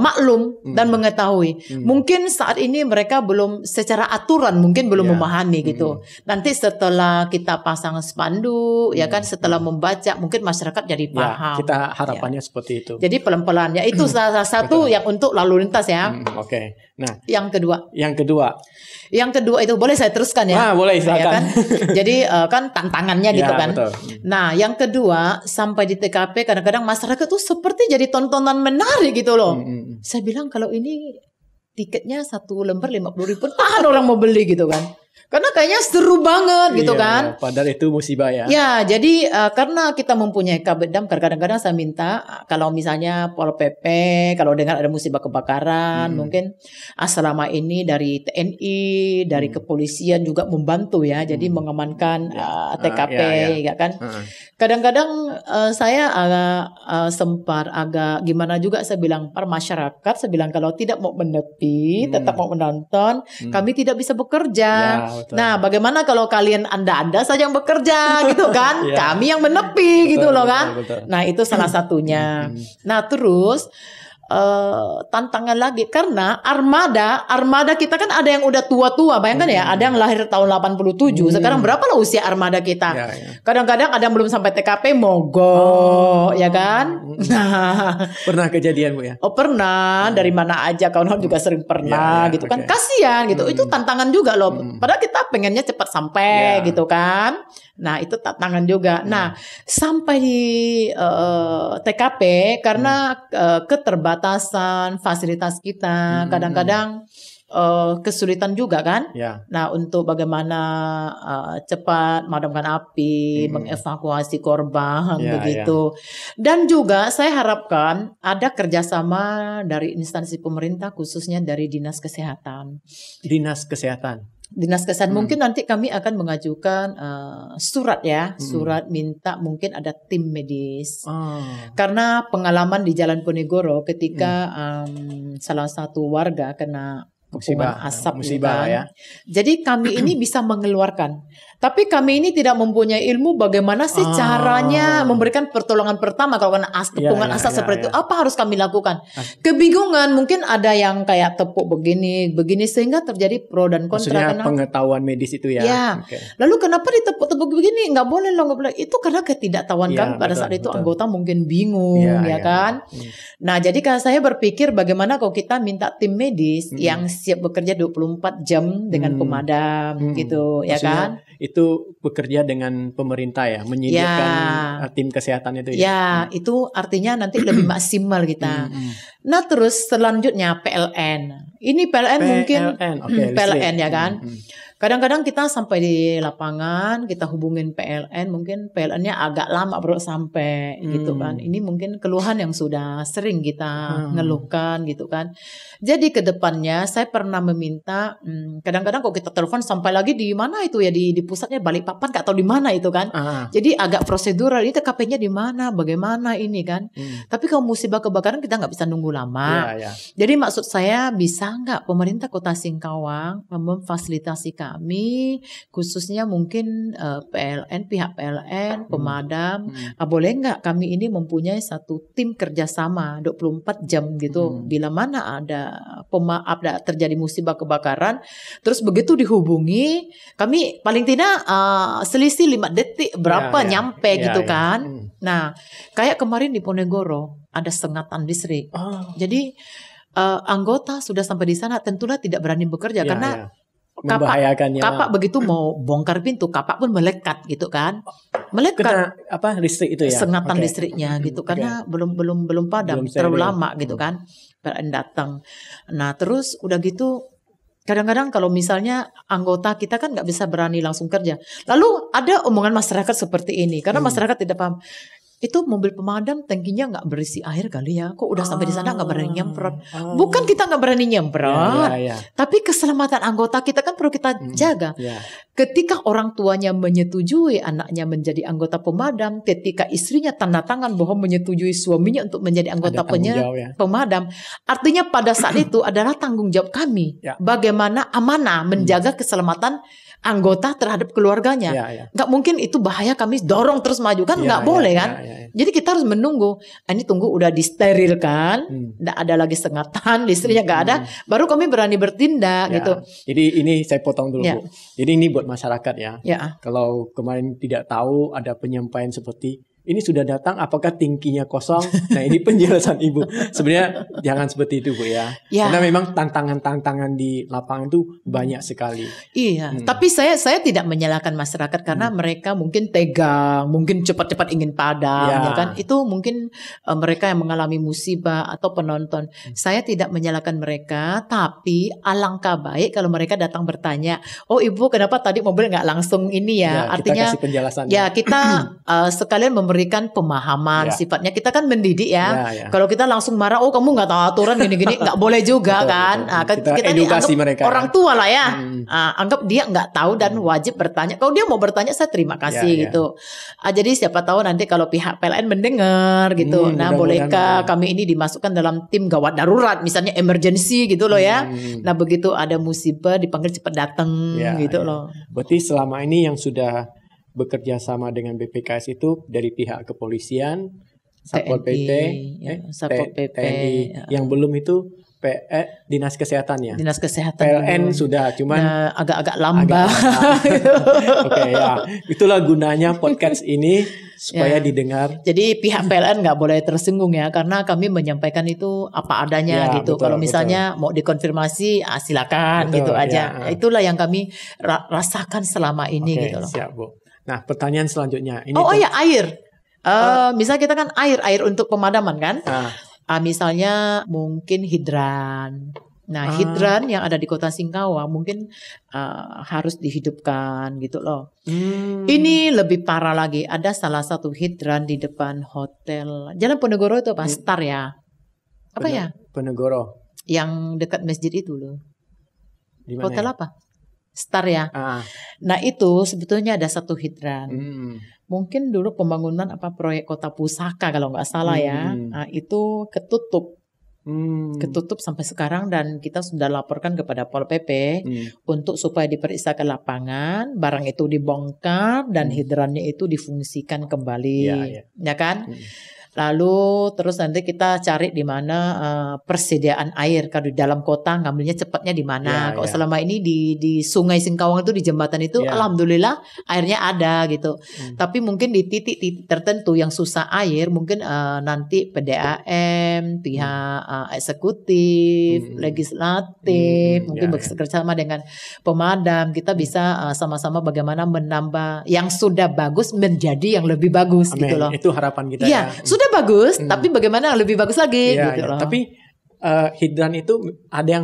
S1: maklum dan mengetahui. Mungkin saat ini mereka belum secara aturan mungkin belum memahami gitu. Nanti setelah kita pasang spanduk ya kan, setelah membaca mungkin masyarakat jadi paham.
S2: Kita harapannya seperti itu.
S1: Jadi pelan-pelan ya, itu salah satu yang untuk lalu lintas ya.
S2: Oke. Nah,
S1: yang kedua itu boleh saya teruskan ya?
S2: Boleh, silakan.
S1: Ya kan? Jadi kan tantangannya gitu kan.
S2: Betul.
S1: Nah, yang kedua, sampai di TKP kadang-kadang masyarakat tuh seperti jadi tontonan menarik gitu loh. Saya bilang kalau ini tiketnya 1 lembar 50.000 tahan orang mau beli gitu kan. Karena kayaknya seru banget gitu kan.
S2: Padahal itu musibah ya.
S1: Ya, jadi karena kita mempunyai Kabid Damkar, kadang-kadang saya minta kalau misalnya Pol PP, kalau dengar ada musibah kebakaran, mungkin selama ini dari TNI, dari kepolisian juga membantu ya. Jadi mengamankan TKP ya kan. Kadang-kadang saya agak agak gimana juga, saya bilang para masyarakat, saya bilang kalau tidak mau menepi, tetap mau menonton, kami tidak bisa bekerja. Nah, bagaimana kalau Anda saja yang bekerja gitu kan? Kami yang menepi gitu loh kan. Nah, itu salah satunya. Nah, terus tantangan lagi karena armada kita kan ada yang udah tua-tua, bayangkan ya, ada yang lahir tahun 87. Sekarang berapa lah usia armada kita? Kadang-kadang ada yang belum sampai TKP mogok, ya kan? Nah,
S2: pernah kejadian Bu ya?
S1: Oh pernah, dari mana aja, kawan-kawan juga sering pernah gitu kan, kasihan gitu. Itu tantangan juga loh. Padahal kita pengennya cepat sampai gitu kan. Nah itu tantangan juga. Nah sampai di TKP karena keterbatasan fasilitas kita, kadang-kadang kesulitan juga kan. Nah untuk bagaimana cepat memadamkan api, mengevakuasi korban begitu. Dan juga saya harapkan ada kerjasama dari instansi pemerintah, khususnya dari Dinas Kesehatan.
S2: Dinas Kesehatan.
S1: Mungkin nanti kami akan mengajukan surat minta mungkin ada tim medis. Karena pengalaman di Jalan Ponegoro ketika salah satu warga kena kepungan asap
S2: musibah ya.
S1: Jadi kami ini bisa mengeluarkan. Tapi kami ini tidak mempunyai ilmu bagaimana sih caranya memberikan pertolongan pertama kalau kena kepungan asap seperti itu. Apa harus kami lakukan? Kebingungan, mungkin ada yang kayak tepuk begini sehingga terjadi pro dan kontra.
S2: Maksudnya pengetahuan medis itu ya.
S1: Lalu kenapa ditepuk-tepuk begini? Nggak boleh loh, nggak boleh. Itu karena ketidaktahuan kami pada saat itu. Anggota mungkin bingung kan. Nah jadi saya berpikir bagaimana kalau kita minta tim medis yang siap bekerja 24 jam dengan pemadam gitu. Maksudnya, ya kan?
S2: Itu bekerja dengan pemerintah ya, menyediakan tim kesehatan itu
S1: ya. Itu artinya nanti lebih maksimal kita. Nah terus selanjutnya PLN. Ini PLN mungkin PLN ya kan. Kadang-kadang kita sampai di lapangan, kita hubungin PLN, mungkin PLN-nya agak lama baru sampai gitu kan. Ini mungkin keluhan yang sudah sering kita ngeluhkan gitu kan. Jadi ke depannya saya pernah meminta, kadang-kadang kalau kita telepon sampai lagi di mana itu ya, di pusatnya Balikpapan, nggak tahu di mana itu kan. Jadi agak prosedural, ini TKP-nya di mana, bagaimana ini kan. Tapi kalau musibah kebakaran kita nggak bisa nunggu lama. Jadi maksud saya, bisa nggak pemerintah Kota Singkawang memfasilitasi kami, khususnya mungkin pihak PLN, pemadam, boleh nggak kami ini mempunyai satu tim kerjasama 24 jam gitu. Bila mana ada terjadi musibah kebakaran, terus begitu dihubungi, kami paling tidak selisih 5 detik berapa nyampe gitu kan. Nah kayak kemarin di Ponegoro ada sengatan listrik. Jadi anggota sudah sampai di sana tentulah tidak berani bekerja karena kapak begitu mau bongkar pintu, kapak pun melekat gitu kan. Melekat
S2: listrik itu ya.
S1: Sengatan listriknya gitu karena belum padam, terlalu lama gitu kan. Datang. Nah, terus udah gitu kadang-kadang kalau misalnya anggota kita kan nggak bisa berani langsung kerja. Lalu ada omongan masyarakat seperti ini karena masyarakat tidak paham. Itu mobil pemadam tangkinya nggak berisi air kali ya, kok udah sampai di sana nggak berani nyemprot. Bukan kita nggak berani nyemprot, tapi keselamatan anggota kita kan perlu kita jaga. Ketika orang tuanya menyetujui anaknya menjadi anggota pemadam, ketika istrinya tanda tangan bahwa menyetujui suaminya untuk menjadi anggota pemadam, artinya pada saat itu adalah tanggung jawab kami. Bagaimana amanah menjaga keselamatan anggota terhadap keluarganya. Nggak mungkin itu bahaya kami dorong terus maju kan, nggak boleh kan. Jadi kita harus menunggu. Ini tunggu udah disterilkan, nggak ada lagi sengatan, listriknya nggak ada, baru kami berani bertindak gitu.
S2: Jadi ini saya potong dulu Bu. Jadi ini buat masyarakat ya. Kalau kemarin tidak tahu ada penyampaian seperti ini sudah datang, apakah tingkinya kosong? Nah ini penjelasan Ibu. Sebenarnya jangan seperti itu Bu ya. Karena memang tantangan-tantangan di lapangan itu banyak sekali.
S1: Tapi saya tidak menyalahkan masyarakat karena mereka mungkin tegang, mungkin cepat-cepat ingin padam, ya kan? Itu mungkin mereka yang mengalami musibah atau penonton. Saya tidak menyalahkan mereka, tapi alangkah baik kalau mereka datang bertanya, oh Ibu kenapa tadi mobil nggak langsung ini ya? Artinya
S2: kita kasih penjelasan.
S1: Kita sekalian memberikan pemahaman, sifatnya kita kan mendidik ya. Kalau kita langsung marah, oh kamu nggak tahu aturan gini-gini, nggak boleh juga kan. Kita
S2: edukasi mereka.
S1: Orang tua lah ya. Anggap dia nggak tahu dan wajib bertanya. Kalau dia mau bertanya, saya terima kasih gitu. Jadi siapa tahu nanti kalau pihak PLN mendengar gitu. Nah bolehkah kami ini dimasukkan dalam tim gawat darurat, misalnya emergency gitu loh ya. Nah begitu ada musibah dipanggil cepat datang gitu loh.
S2: Berarti selama ini yang sudah bekerja sama dengan BPKS itu dari pihak kepolisian, Satpol PP,
S1: Satpol PP,
S2: TNI. Yang belum itu Dinas Kesehatan ya.
S1: Dinas Kesehatan.
S2: PLN dulu. Sudah, cuman
S1: agak-agak lambat.
S2: Oke, ya. Itulah gunanya podcast ini supaya didengar.
S1: Jadi pihak PLN nggak boleh tersinggung ya, karena kami menyampaikan itu apa adanya gitu. Kalau misalnya mau dikonfirmasi, silakan gitu aja. Itulah yang kami rasakan selama ini gitu loh.
S2: Siap, Bu. Nah, pertanyaan selanjutnya. Ini
S1: air. Misalnya kita kan air untuk pemadaman kan. Misalnya mungkin hidran. Nah, hidran yang ada di Kota Singkawang mungkin harus dihidupkan gitu loh. Ini lebih parah lagi. Ada salah satu hidran di depan hotel Jalan Ponegoro itu apa? Star ya? Apa ya?
S2: Ponegoro.
S1: Yang dekat masjid itu loh.
S2: Dimana
S1: hotel apa? Star ya. Nah, itu sebetulnya ada satu hidran. Mungkin dulu pembangunan proyek kota pusaka kalau nggak salah ya. Nah, itu ketutup sampai sekarang dan kita sudah laporkan kepada Pol PP untuk supaya diperiksa ke lapangan, barang itu dibongkar dan hidrannya itu difungsikan kembali, ya kan? Lalu terus nanti kita cari di mana persediaan air kalau di dalam kota ngambilnya cepatnya di mana. Kalau selama ini di Sungai Singkawang itu di jembatan itu alhamdulillah airnya ada gitu. Tapi mungkin di titik-titik tertentu yang susah air mungkin nanti PDAM, pihak eksekutif, legislatif mungkin bekerjasama dengan pemadam kita bisa sama-sama bagaimana menambah yang sudah bagus menjadi yang lebih bagus.
S2: Amin.
S1: Gitu loh.
S2: Itu harapan kita
S1: ya. Sudah bagus, tapi bagaimana lebih bagus lagi gitu loh.
S2: Tapi hidran itu ada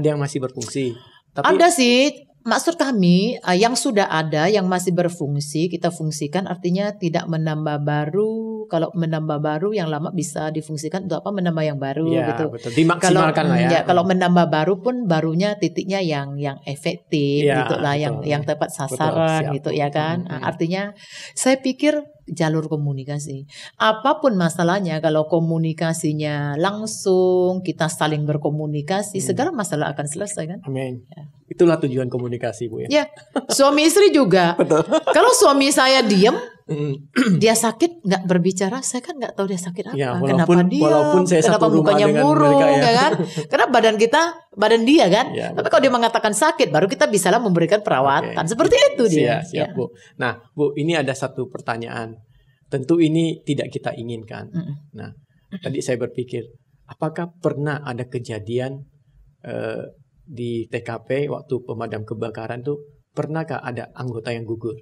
S2: yang masih berfungsi. Tapi
S1: ada sih, maksud kami yang sudah ada yang masih berfungsi kita fungsikan, artinya tidak menambah baru. Kalau menambah baru yang lama bisa difungsikan untuk menambah yang baru gitu.
S2: Betul. Dimaksimalkan lah ya.
S1: Kalau menambah baru pun barunya titiknya yang efektif gitu lah, yang tepat sasaran gitu ya kan. Artinya saya pikir jalur komunikasi. Apapun masalahnya kalau komunikasinya langsung, kita saling berkomunikasi, segala masalah akan selesai kan?
S2: Amin. Ya. Itulah tujuan komunikasi, Bu ya.
S1: Ya, suami istri juga.
S2: Betul.
S1: Kalau suami saya diem, dia sakit nggak berbicara, saya kan nggak tahu dia sakit apa.
S2: Ya,
S1: walaupun saya kenapa mukanya murung, ya kan? Karena badan dia kan. Ya, tapi kalau dia mengatakan sakit, baru kita bisalah memberikan perawatan. Seperti itu dia.
S2: Siap, Bu. Nah, Bu, ini ada satu pertanyaan. Tentu ini tidak kita inginkan. Nah, tadi saya berpikir, apakah pernah ada kejadian di TKP waktu pemadam kebakaran tuh, pernahkah ada anggota yang gugur?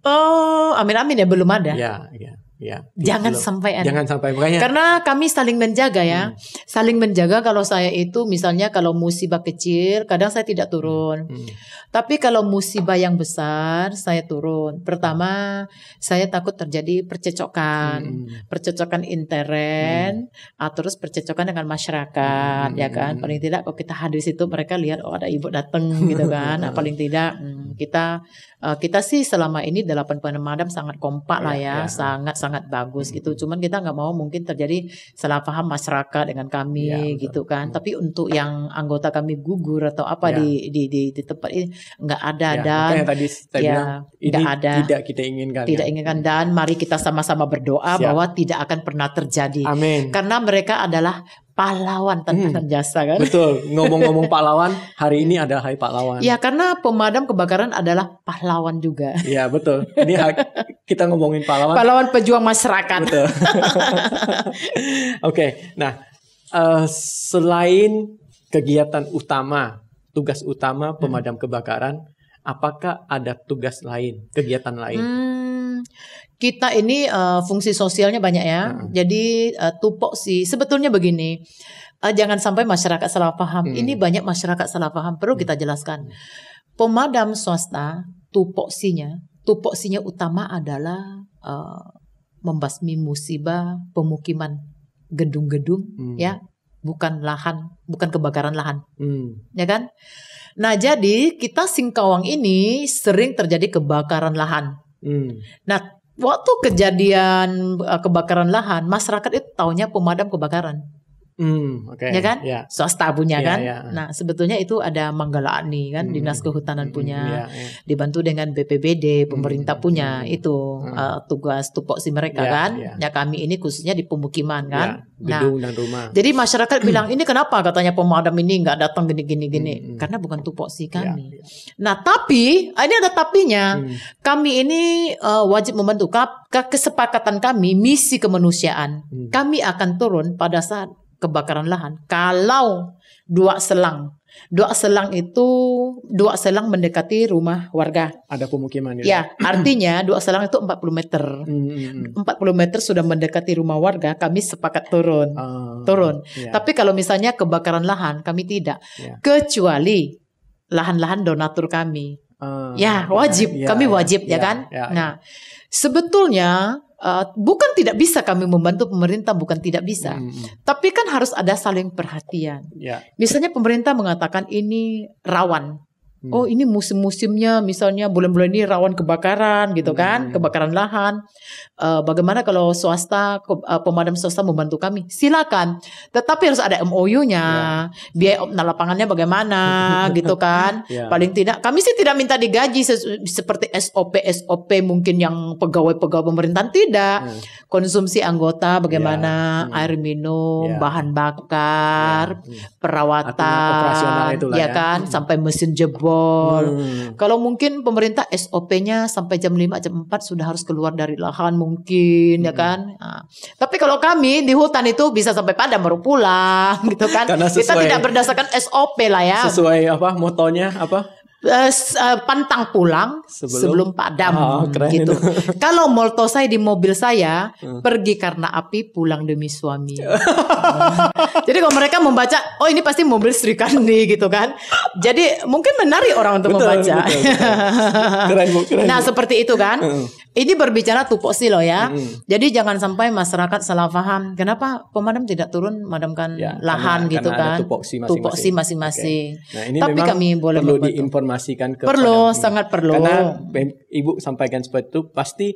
S1: Oh, amin ya, belum ada.
S2: Ya.
S1: Jangan sampai ada.
S2: Jangan sampai, makanya.
S1: Karena kami saling menjaga ya. Saling menjaga. Kalau saya itu misalnya kalau musibah kecil, kadang saya tidak turun. Tapi kalau musibah yang besar, saya turun. Pertama, saya takut terjadi percecokan. Percecokan intern, terus percecokan dengan masyarakat, ya kan. Paling tidak kalau kita hadir situ, mereka lihat, oh ada ibu datang gitu kan. Paling tidak kita sih selama ini 8 pemadam sangat kompak lah ya. Sangat bagus gitu. Cuman kita nggak mau mungkin terjadi salah paham masyarakat dengan kami gitu kan. Tapi untuk yang anggota kami gugur atau apa di tempat ini nggak ada dan
S2: tadi saya bilang ini tidak kita inginkan.
S1: Tidak inginkan dan mari kita sama-sama berdoa bahwa tidak akan pernah terjadi.
S2: Amin.
S1: Karena mereka adalah pahlawan tanpa jasa kan.
S2: Betul. Ngomong-ngomong pahlawan, hari ini adalah Hari Pahlawan.
S1: Ya, karena pemadam kebakaran adalah pahlawan juga.
S2: Ya, betul. Ini kita ngomongin pahlawan.
S1: Pahlawan pejuang masyarakat.
S2: Betul. Oke. Nah, selain kegiatan utama, tugas utama pemadam kebakaran, apakah ada tugas lain, kegiatan lain?
S1: Kita ini fungsi sosialnya banyak ya. Jadi tupoksi sebetulnya begini. Jangan sampai masyarakat salah paham. Ini banyak masyarakat salah paham. Perlu kita jelaskan. Pemadam swasta tupoksinya utama adalah membasmi musibah pemukiman, gedung-gedung ya, bukan kebakaran lahan. Ya kan? Nah, jadi kita Singkawang ini sering terjadi kebakaran lahan. Nah, waktu kejadian kebakaran lahan, masyarakat itu taunya pemadam kebakaran. Ya kan? Swasta punya kan.
S2: Yeah.
S1: Nah sebetulnya itu ada Manggalaani kan, Dinas Kehutanan punya, dibantu dengan BPBD, pemerintah punya itu tugas tupoksi mereka kan. Ya kami ini khususnya di pemukiman kan.
S2: Gedung dan rumah.
S1: Jadi masyarakat bilang ini kenapa katanya pemadam ini nggak datang gini. Karena bukan tupoksi kami. Nah tapi ini ada tapinya. Kami ini wajib membantu kesepakatan kami misi kemanusiaan. Kami akan turun pada saat kebakaran lahan kalau dua selang mendekati rumah warga.
S2: Ada pemukiman
S1: ya. Artinya dua selang itu 40 meter. 40 meter sudah mendekati rumah warga, kami sepakat turun. Tapi kalau misalnya kebakaran lahan, kami tidak. Kecuali lahan-lahan donatur kami. Wajib. Kami wajib ya kan. Nah, sebetulnya bukan tidak bisa kami membantu pemerintah, bukan tidak bisa. Tapi kan harus ada saling perhatian. Misalnya pemerintah mengatakan ini rawan. Oh ini musim-musimnya misalnya bulan-bulan ini rawan kebakaran gitu kan, kebakaran lahan. Bagaimana kalau swasta, pemadam swasta membantu kami? Silakan. Tetapi harus ada MOU-nya. Biaya opnal lapangannya bagaimana gitu kan. Paling tidak, kami sih tidak minta digaji seperti SOP mungkin yang pegawai-pegawai pemerintahan, tidak. Konsumsi anggota bagaimana, air minum, bahan bakar, perawatan, ya kan, sampai mesin jebol. Kalau mungkin pemerintah SOP-nya sampai jam 5, jam 4 sudah harus keluar dari lahan mungkin ya kan. Tapi kalau kami di hutan itu bisa sampai padam baru pulang gitu kan. Kita tidak berdasarkan SOP lah ya.
S2: Sesuai motonya apa?
S1: Pantang pulang sebelum padam gitu. Kalau moto saya di mobil saya, pergi karena api, pulang demi suami. Jadi kalau mereka membaca, oh ini pasti mobil Sri Kandi gitu kan. Jadi mungkin menarik orang untuk membaca.
S2: Keren.
S1: Nah seperti itu kan. Ini berbicara tupoksi loh ya. Jadi jangan sampai masyarakat salah paham. Kenapa pemadam tidak turun memadamkan lahan gitu kan? Tupoksi masing-masing.
S2: Okay. Nah, ini
S1: tapi kami boleh
S2: perlu diinformasikan ke
S1: sangat perlu.
S2: Karena Ibu sampaikan seperti itu pasti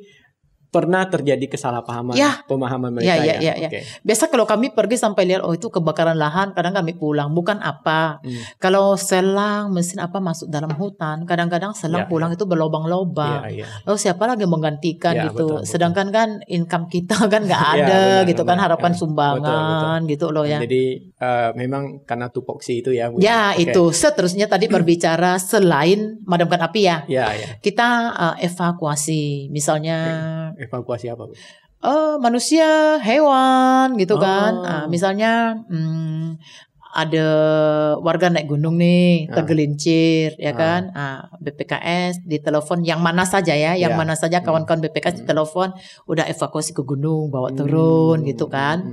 S2: pernah terjadi kesalahpahaman pemahaman mereka
S1: ya. Biasa kalau kami pergi sampai lihat oh itu kebakaran lahan, kadang kami pulang bukan apa. Kalau selang mesin apa masuk dalam hutan, kadang-kadang selang pulang itu berlobang-lobang. Lalu siapa lagi menggantikan gitu.
S2: Betul.
S1: Sedangkan kan income kita kan nggak ada gitu kan, harapan sumbangan gitu loh ya.
S2: Jadi memang karena tupoksi itu ya Bu.
S1: Itu seterusnya tadi berbicara selain madamkan api ya. Kita evakuasi misalnya.
S2: Evakuasi apa Bu?
S1: Manusia, hewan gitu kan. Misalnya ada warga naik gunung nih, tergelincir ya kan. BPKS ditelepon yang mana saja ya, mana saja kawan-kawan BPKS ditelepon, udah evakuasi ke gunung, bawa turun gitu kan.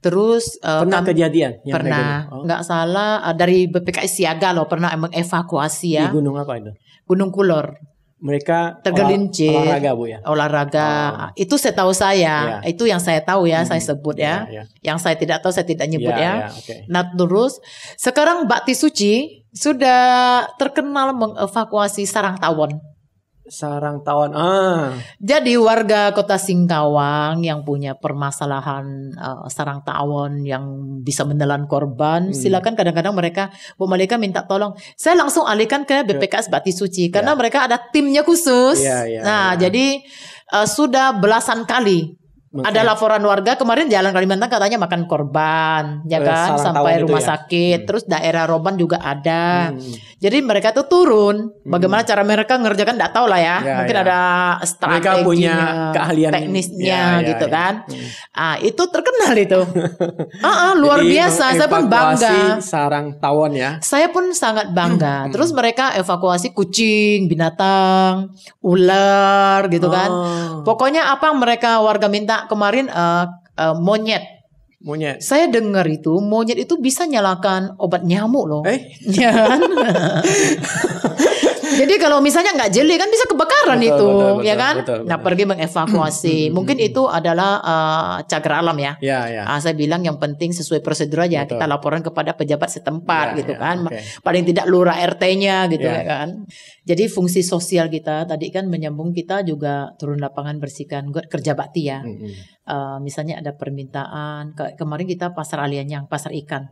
S1: Terus
S2: pernah kejadian?
S1: Pernah, nggak salah dari BPKS siaga loh, pernah emang evakuasi ya.
S2: Di gunung apa itu?
S1: Gunung Kulor.
S2: Mereka
S1: tergelincir,
S2: olahraga Bu ya?
S1: Olahraga. Itu setahu saya, itu yang saya tahu ya, saya sebut ya. Yang saya tidak tahu saya tidak nyebut ya. Nah terus sekarang Bakti Suci sudah terkenal mengevakuasi sarang tawon. Jadi warga kota Singkawang yang punya permasalahan sarang tawon yang bisa menelan korban, silakan kadang-kadang mereka Bu Malika minta tolong, saya langsung alihkan ke BPKS Bakti Suci karena mereka ada timnya khusus. Jadi sudah belasan kali ada laporan warga kemarin Jalan Kalimantan katanya makan korban, ya kan, sampai rumah sakit. Terus daerah Roban juga ada. Jadi mereka tuh turun. Bagaimana cara mereka ngerjakan nggak tahu lah ya. Mungkin ada strategi,
S2: mereka punya keahlian
S1: teknisnya gitu kan. Itu terkenal itu. Luar biasa. Saya pun bangga.
S2: Sarang tawon ya.
S1: Saya pun sangat bangga. Terus mereka evakuasi kucing, binatang, ular gitu kan. Pokoknya apa mereka warga minta kemarin monyet. Saya dengar itu monyet itu bisa nyalakan obat nyamuk loh. Ya kan? Jadi kalau misalnya nggak jeli kan bisa kebakaran betul, ya kan? Nah pergi mengevakuasi. Mungkin itu adalah cagar alam ya. Saya bilang yang penting sesuai prosedur aja. Kita laporan kepada pejabat setempat gitu kan. Paling tidak lurah RT-nya gitu ya kan. Jadi fungsi sosial kita tadi kan menyambung kita juga turun lapangan bersihkan kerja bakti ya. misalnya ada permintaan, kemarin kita pasar Alianyang, pasar ikan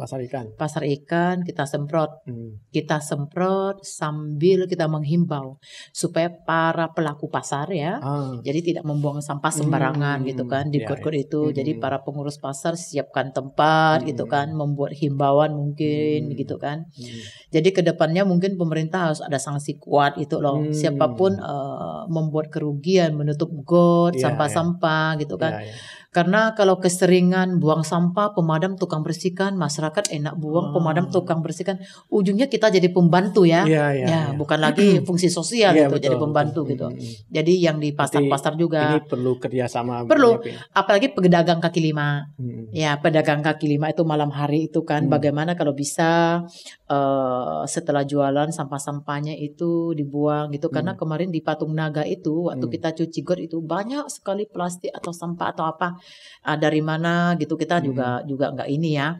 S1: kita semprot, kita semprot sambil kita menghimbau supaya para pelaku pasar ya, jadi tidak membuang sampah sembarangan gitu kan di got-got itu. Jadi para pengurus pasar siapkan tempat gitu kan, membuat himbauan mungkin gitu kan. Jadi kedepannya mungkin pemerintah harus ada sanksi kuat itu loh. Siapapun membuat kerugian, menutup got, sampah-sampah gitu kan. Karena kalau keseringan buang sampah, pemadam tukang bersihkan, masyarakat enak buang, pemadam tukang bersihkan, ujungnya kita jadi pembantu ya. Bukan lagi fungsi sosial gitu, jadi pembantu gitu. Jadi yang di pasar-pasar juga
S2: ini perlu kerjasama.
S1: Perlu, apalagi pedagang kaki lima. Ya, pedagang kaki lima itu malam hari itu kan, bagaimana kalau bisa setelah jualan sampah-sampahnya itu dibuang gitu. Karena kemarin di Patung Naga itu waktu kita cuci got itu banyak sekali plastik atau sampah atau apa. Dari mana gitu, kita juga nggak ini ya.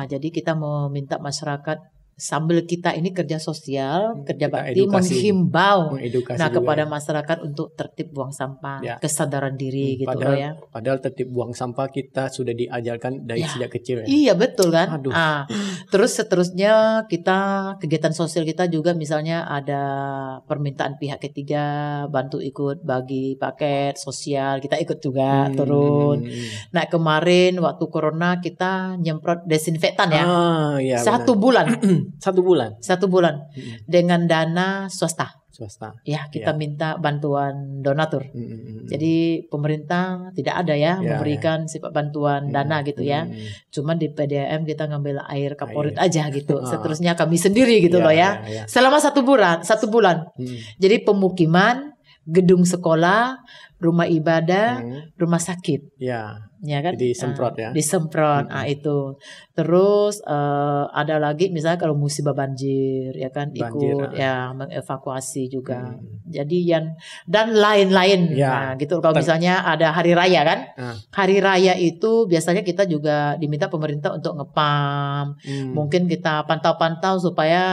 S1: Jadi kita meminta masyarakat sambil kita ini kerja sosial, kerja bakti, menghimbau kepada masyarakat untuk tertib buang sampah, kesadaran diri gitu
S2: padahal,
S1: loh ya.
S2: Padahal tertib buang sampah kita sudah diajarkan dari sejak kecil ya.
S1: Iya betul kan. Terus seterusnya kita kegiatan sosial kita juga misalnya ada permintaan pihak ketiga bantu ikut bagi paket sosial, kita ikut juga turun. Nah kemarin waktu corona kita nyemprot desinfektan ya. 1 bulan. 1 bulan dengan dana swasta. Ya kita minta bantuan donatur. Jadi pemerintah tidak ada ya memberikan sifat bantuan dana gitu ya. Cuman di PDAM kita ngambil air kaporit aja gitu. Seterusnya kami sendiri gitu loh ya. Selama 1 bulan. Jadi pemukiman, gedung sekolah, rumah ibadah, rumah sakit. Ya kan?
S2: Disemprot ya.
S1: Disemprot. Itu. Terus ada lagi misalnya kalau musibah banjir ya kan, ikut ya mengevakuasi juga. Jadi dan lain-lain. Nah, gitu. Kalau misalnya ada hari raya kan? Hari raya itu biasanya kita juga diminta pemerintah untuk ngepam. Mungkin kita pantau-pantau supaya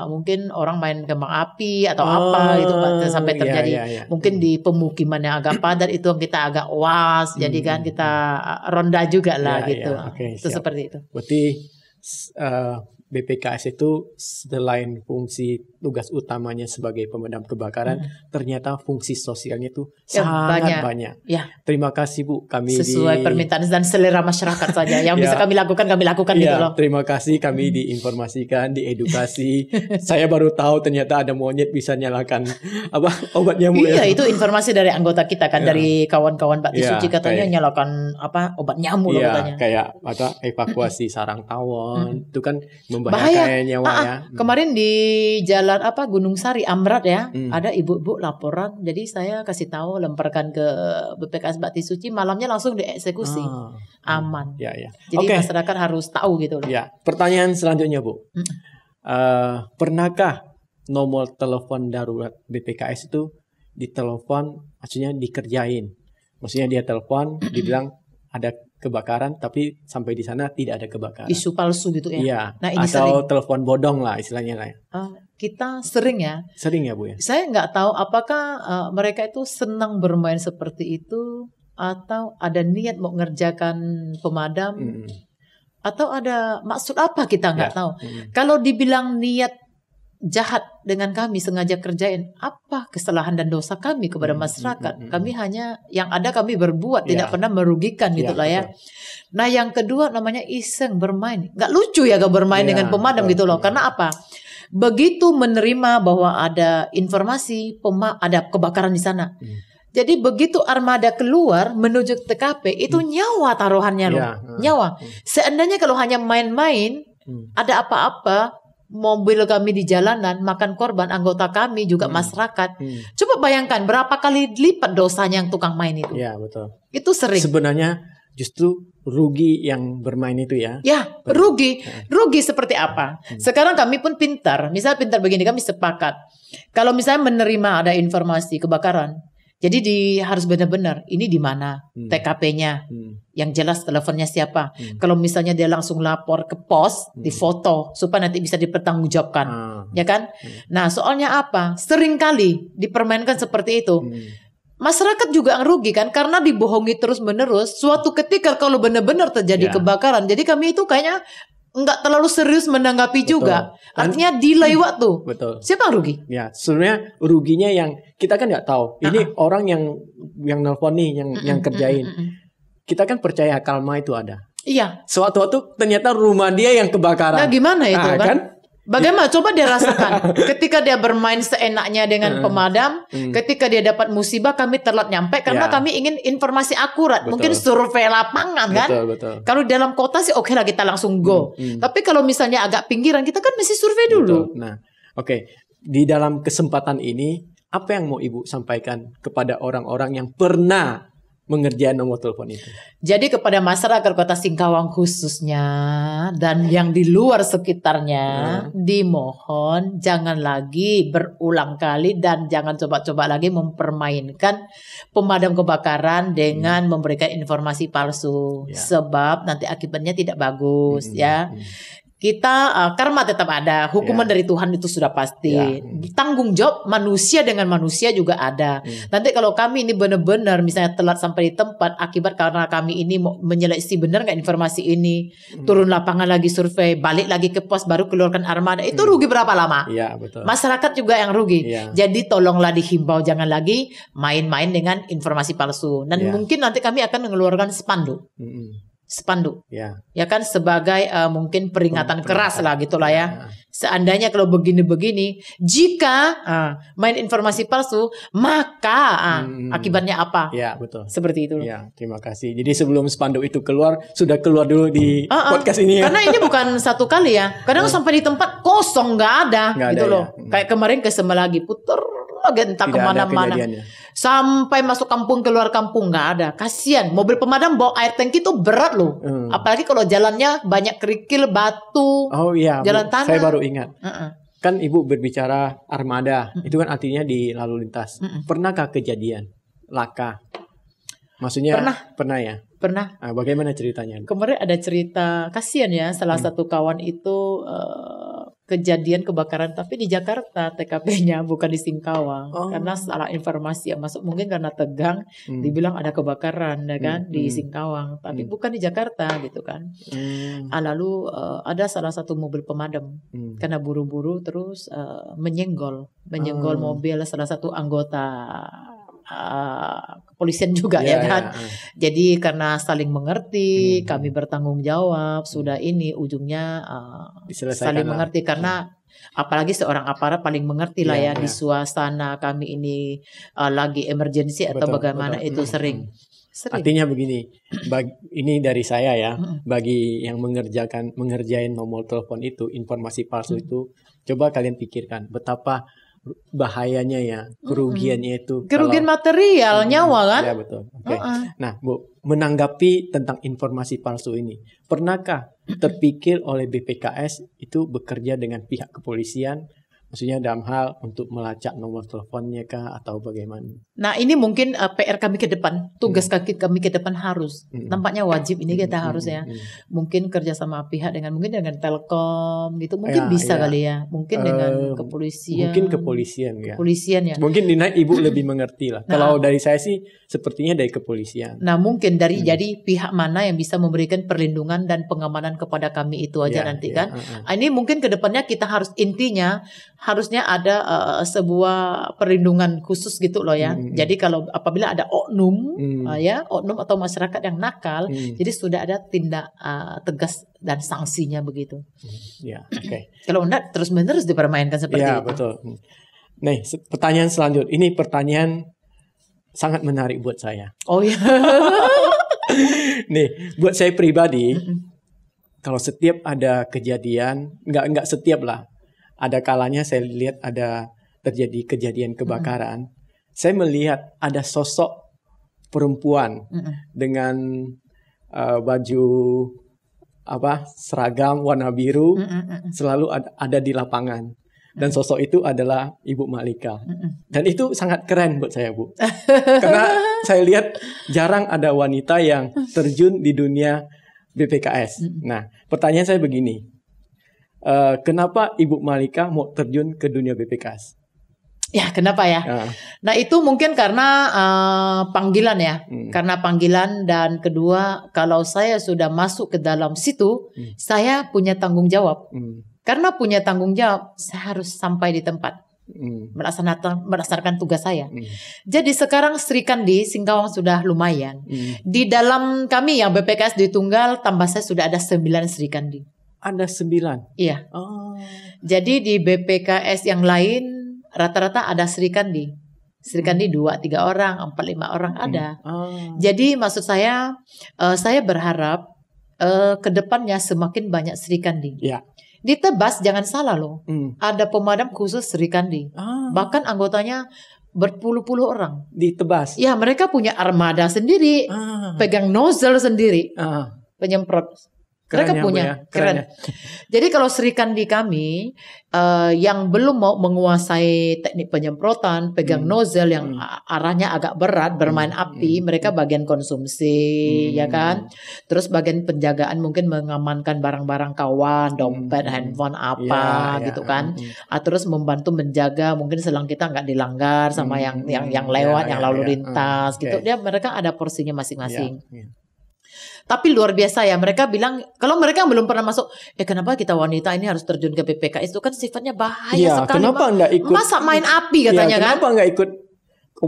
S1: mungkin orang main kembang api atau apa gitu sampai terjadi. Mungkin di pemukiman yang agak padat itu kita agak was. Jadi kan kita ronda juga lah gitu. Itu seperti itu.
S2: Berarti BPKS itu selain fungsi tugas utamanya sebagai pemadam kebakaran, ternyata fungsi sosialnya itu sangat banyak. Terima kasih Bu, kami
S1: sesuai permintaan dan selera masyarakat saja yang bisa kami lakukan gitu loh.
S2: Terima kasih, kami diinformasikan, diedukasi. Saya baru tahu ternyata ada monyet bisa nyalakan obat nyamuk.
S1: Itu informasi dari anggota kita kan, dari kawan-kawan Bakti Suci katanya nyalakan obat nyamuk loh katanya.
S2: Kayak evakuasi sarang tawon, itu kan membahayakan nyawa ya.
S1: Kemarin di jalan Gunung Sari Amrat ya, ada ibu-ibu laporan. Jadi saya kasih tahu, lemparkan ke BPKS Bakti Suci, malamnya langsung dieksekusi. Aman. Jadi masyarakat harus tahu gitu loh.
S2: Pertanyaan selanjutnya Bu. Pernahkah nomor telepon darurat BPKS itu ditelepon, maksudnya dikerjain? Maksudnya dia telepon, dibilang ada kebakaran, tapi sampai di sana tidak ada kebakaran.
S1: Isu palsu gitu ya.
S2: Nah, ini atau telepon bodong lah istilahnya lah.
S1: Kita sering ya.
S2: Sering ya Bu ya.
S1: Saya nggak tahu apakah mereka itu senang bermain seperti itu atau ada niat mau ngerjakan pemadam atau ada maksud apa, kita nggak tahu. Kalau dibilang niat jahat dengan kami, sengaja kerjain, apa kesalahan dan dosa kami kepada masyarakat? Kami hanya yang ada kami berbuat, tidak pernah merugikan gitu lah ya. Nah yang kedua namanya iseng bermain, nggak lucu ya gak bermain dengan pemadam gitu loh. Karena apa? Begitu menerima bahwa ada informasi ada kebakaran di sana, jadi begitu armada keluar menuju TKP itu nyawa taruhannya loh, nyawa. Seandainya kalau hanya main-main, ada apa-apa, mobil kami di jalanan makan korban, anggota kami juga masyarakat. Coba bayangkan berapa kali lipat dosanya yang tukang main itu.
S2: Iya betul.
S1: Itu sering.
S2: Sebenarnya justru rugi yang bermain itu ya.
S1: Rugi. Rugi seperti apa? Sekarang kami pun pintar. Misal pintar begini, kami sepakat. Kalau misalnya menerima ada informasi kebakaran, jadi harus benar-benar ini di mana TKP-nya, yang jelas teleponnya siapa. Kalau misalnya dia langsung lapor ke pos, difoto supaya nanti bisa dipertanggungjawabkan, ya kan? Nah soalnya apa? Sering kali dipermainkan seperti itu. masyarakat juga rugi kan karena dibohongi terus-menerus. Suatu ketika kalau benar-benar terjadi kebakaran, jadi kami itu kayaknya nggak terlalu serius menanggapi juga. Artinya delay waktu.
S2: Betul.
S1: Siapa yang rugi?
S2: Ya, sebenarnya ruginya yang kita kan nggak tahu. Ini orang yang nelpon nih, yang kerjain. Kita kan percaya karma itu ada.
S1: Iya.
S2: Suatu-waktu ternyata rumah dia yang kebakaran.
S1: Nah, gimana itu kan? Bagaimana? Coba dia rasakan. Ketika dia bermain seenaknya dengan pemadam, ketika dia dapat musibah, kami telat nyampe karena kami ingin informasi akurat.
S2: Betul.
S1: Mungkin survei lapangan kan.
S2: Betul.
S1: Kalau di dalam kota sih oke lah kita langsung go. Tapi kalau misalnya agak pinggiran, kita kan mesti survei dulu.
S2: Nah, oke. Di dalam kesempatan ini, apa yang mau Ibu sampaikan kepada orang-orang yang pernah mengerjakan nomor telepon itu?
S1: Jadi kepada masyarakat Kota Singkawang khususnya dan yang di luar sekitarnya dimohon jangan lagi berulang kali dan jangan coba-coba lagi mempermainkan pemadam kebakaran dengan memberikan informasi palsu sebab nanti akibatnya tidak bagus ya. Kita karma tetap ada, hukuman dari Tuhan itu sudah pasti. Tanggung jawab manusia dengan manusia juga ada. Nanti kalau kami ini benar-benar misalnya telat sampai di tempat akibat karena kami ini mau menyeleksi benar nggak informasi ini, turun lapangan lagi survei, balik lagi ke pos baru keluarkan armada, itu rugi berapa lama?
S2: Iya, betul.
S1: Masyarakat juga yang rugi. Jadi tolonglah dihimbau jangan lagi main-main dengan informasi palsu. Dan mungkin nanti kami akan mengeluarkan spanduk. Spanduk, ya kan sebagai mungkin peringatan keras lah gitulah ya. Seandainya kalau begini-begini, jika main informasi palsu, maka akibatnya apa?
S2: Ya betul.
S1: Seperti itu.
S2: Ya terima kasih. Jadi sebelum spanduk itu keluar, sudah keluar dulu di podcast ini ya.
S1: Karena ini bukan satu kali ya. Kadang sampai di tempat kosong nggak ada, gitu loh. Kayak kemarin ke Semelagi puter lagi entah kemana-mana. Sampai masuk kampung keluar kampung nggak ada. Kasian mobil pemadam bawa air tangki itu berat loh. Apalagi kalau jalannya banyak kerikil, batu.
S2: Oh iya,
S1: jalan tanah.
S2: Saya baru ingat. Kan Ibu berbicara armada, itu kan artinya di lalu lintas. Pernahkah kejadian laka? Maksudnya pernah ya?
S1: Pernah.
S2: Nah, bagaimana ceritanya?
S1: Kemarin ada cerita kasian ya, salah satu kawan itu kejadian kebakaran tapi di Jakarta TKP-nya bukan di Singkawang karena salah informasi yang masuk mungkin karena tegang dibilang ada kebakaran ya kan di Singkawang tapi bukan di Jakarta gitu kan. Lalu ada salah satu mobil pemadam karena buru-buru terus menyenggol mobil salah satu anggota kepolisian juga ya kan. Jadi karena saling mengerti, kami bertanggung jawab, sudah ini ujungnya saling mengerti karena apalagi seorang aparat paling mengerti lah ya di suasana kami ini lagi emergency atau bagaimana itu sering.
S2: Artinya begini, ini dari saya ya, bagi yang mengerjain nomor telepon itu, informasi palsu itu, coba kalian pikirkan betapa bahayanya ya, kerugiannya itu.
S1: Kerugian material, nyawa kan?
S2: Ya betul. Okay. Nah, Bu, menanggapi tentang informasi palsu ini, pernahkah terpikir oleh BPKS itu bekerja dengan pihak kepolisian? Maksudnya dalam hal untuk melacak nomor teleponnya kah atau bagaimana?
S1: Nah ini mungkin PR kami ke depan, tugas kami ke depan harus, nampaknya wajib ini kita harus ya, mungkin kerja sama pihak dengan mungkin dengan Telkom gitu, mungkin bisa kali ya, mungkin dengan kepolisian.
S2: Mungkin kepolisian ya.
S1: Kepolisian ya.
S2: Mungkin Dina Ibu lebih mengerti lah. Kalau dari saya sih sepertinya dari kepolisian.
S1: Nah mungkin dari jadi pihak mana yang bisa memberikan perlindungan dan pengamanan kepada kami itu aja nanti kan. Ini mungkin ke depannya kita harus intinya harusnya ada sebuah perlindungan khusus gitu loh ya. Jadi kalau apabila ada oknum oknum atau masyarakat yang nakal, jadi sudah ada tindak tegas dan sanksinya begitu.
S2: Ya, oke.
S1: Kalau enggak terus-menerus dipermainkan seperti itu.
S2: Ya, betul. Nih, pertanyaan selanjutnya. Ini pertanyaan sangat menarik buat saya.
S1: Oh iya.
S2: Nih, buat saya pribadi, kalau setiap ada kejadian, enggak setiap lah. Ada kalanya saya lihat ada terjadi kejadian kebakaran. Saya melihat ada sosok perempuan dengan baju seragam warna biru selalu ada di lapangan. Dan sosok itu adalah Ibu Malika. Dan itu sangat keren buat saya, Bu. Karena saya lihat jarang ada wanita yang terjun di dunia BPKS. Nah, pertanyaan saya begini. Kenapa Ibu Malika mau terjun ke dunia BPKS?
S1: Ya, kenapa ya? Nah, itu mungkin karena panggilan ya. Karena panggilan, dan kedua, kalau saya sudah masuk ke dalam situ, saya punya tanggung jawab. Karena punya tanggung jawab, saya harus sampai di tempat. Melaksanakan tugas saya. Jadi sekarang Sri Kandi Singkawang sudah lumayan. Di dalam kami yang BPKS di Tunggal, tambah saya sudah ada 9 Sri Kandi.
S2: Ada 9?
S1: Iya. Jadi di BPKS yang lain rata-rata ada Sri Kandi. Sri Kandi 2-3 orang, 4-5 orang ada. Jadi maksud saya berharap ke depannya semakin banyak Sri Kandi.
S2: Ya.
S1: Di Tebas jangan salah loh. Ada pemadam khusus Sri Kandi. Bahkan anggotanya berpuluh-puluh orang.
S2: Di Tebas?
S1: Ya, mereka punya armada sendiri. Pegang nozzle sendiri. Penyemprot. Mereka punya, keren. Jadi kalau Sri Kandi kami yang belum mau menguasai teknik penyemprotan, pegang nozzle yang arahnya agak berat, bermain api, mereka bagian konsumsi, ya kan. Terus bagian penjagaan mungkin mengamankan barang-barang kawan, dompet, handphone apa, gitu kan. Terus membantu menjaga mungkin selang kita nggak dilanggar sama yang lewat, yang lalu lintas, gitu. Dia mereka ada porsinya masing-masing. Tapi luar biasa ya, mereka bilang kalau mereka belum pernah masuk, kenapa kita wanita ini harus terjun ke BPKS, itu kan sifatnya bahaya sekali.
S2: Kenapa enggak ikut?
S1: Masa main api katanya kan?
S2: Kenapa enggak ikut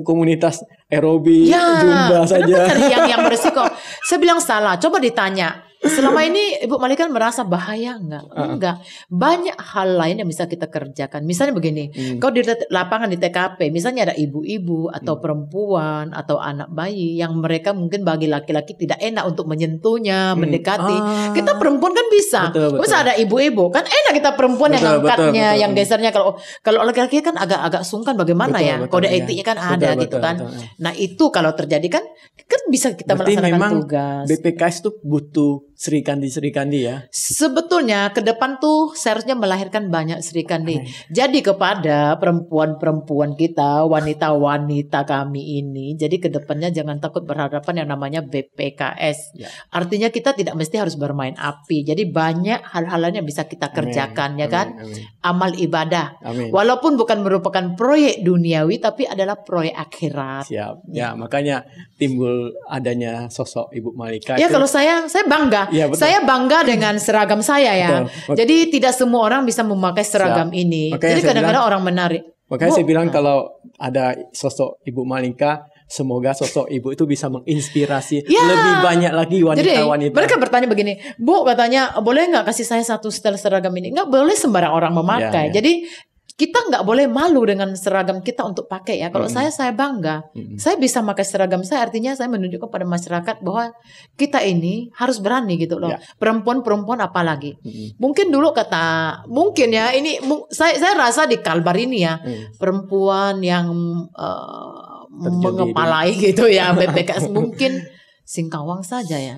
S2: komunitas aerobik, zumba saja?
S1: Kenapa cari yang berisiko? Saya bilang salah, coba ditanya. Selama ini Ibu Malika merasa bahaya enggak? Enggak. Banyak hal lain yang bisa kita kerjakan. Misalnya begini, kalau di lapangan di TKP, misalnya ada ibu-ibu atau perempuan atau anak bayi yang mereka mungkin bagi laki-laki tidak enak untuk menyentuhnya, mendekati. Kita perempuan kan bisa. Bisa ada ibu-ibu, kan enak kita perempuan yang angkatnya, yang gesernya. Kalau laki-laki kan agak sungkan bagaimana ya? Kode etiknya kan ada gitu kan. Nah, itu kalau terjadi kan bisa kita melaksanakan tugas.
S2: BPKS tuh butuh Sri Kandi ya.
S1: Sebetulnya ke depan tuh seharusnya melahirkan banyak Sri Kandi. Jadi kepada perempuan-perempuan kita, wanita-wanita kami ini, jadi ke depannya jangan takut berhadapan yang namanya BPKS. Artinya kita tidak mesti harus bermain api. Jadi banyak hal-hal lain yang bisa kita kerjakan, ya kan? Amal ibadah. Walaupun bukan merupakan proyek duniawi, tapi adalah proyek akhirat.
S2: Siap. Ya, makanya timbul adanya sosok Ibu Malika.
S1: Ya, kalau saya bangga. Ya, saya bangga dengan seragam saya ya. Betul. Jadi tidak semua orang bisa memakai seragam ini. Makanya jadi kadang-kadang orang menarik.
S2: Makanya saya bilang kalau ada sosok Ibu Malika, semoga sosok ibu itu bisa menginspirasi lebih banyak lagi wanita-wanita.
S1: Jadi mereka bertanya begini, Bu katanya boleh nggak kasih saya satu setel seragam ini? Nggak boleh sembarang orang memakai. Jadi kita nggak boleh malu dengan seragam kita untuk pakai ya. Kalau saya bangga. Saya bisa pakai seragam saya, artinya saya menunjukkan pada masyarakat bahwa kita ini harus berani gitu loh. Perempuan-perempuan apalagi. Mungkin dulu mungkin ya ini saya rasa di Kalbar ini ya perempuan yang mengepalai gitu ya BPKS mungkin Singkawang saja ya.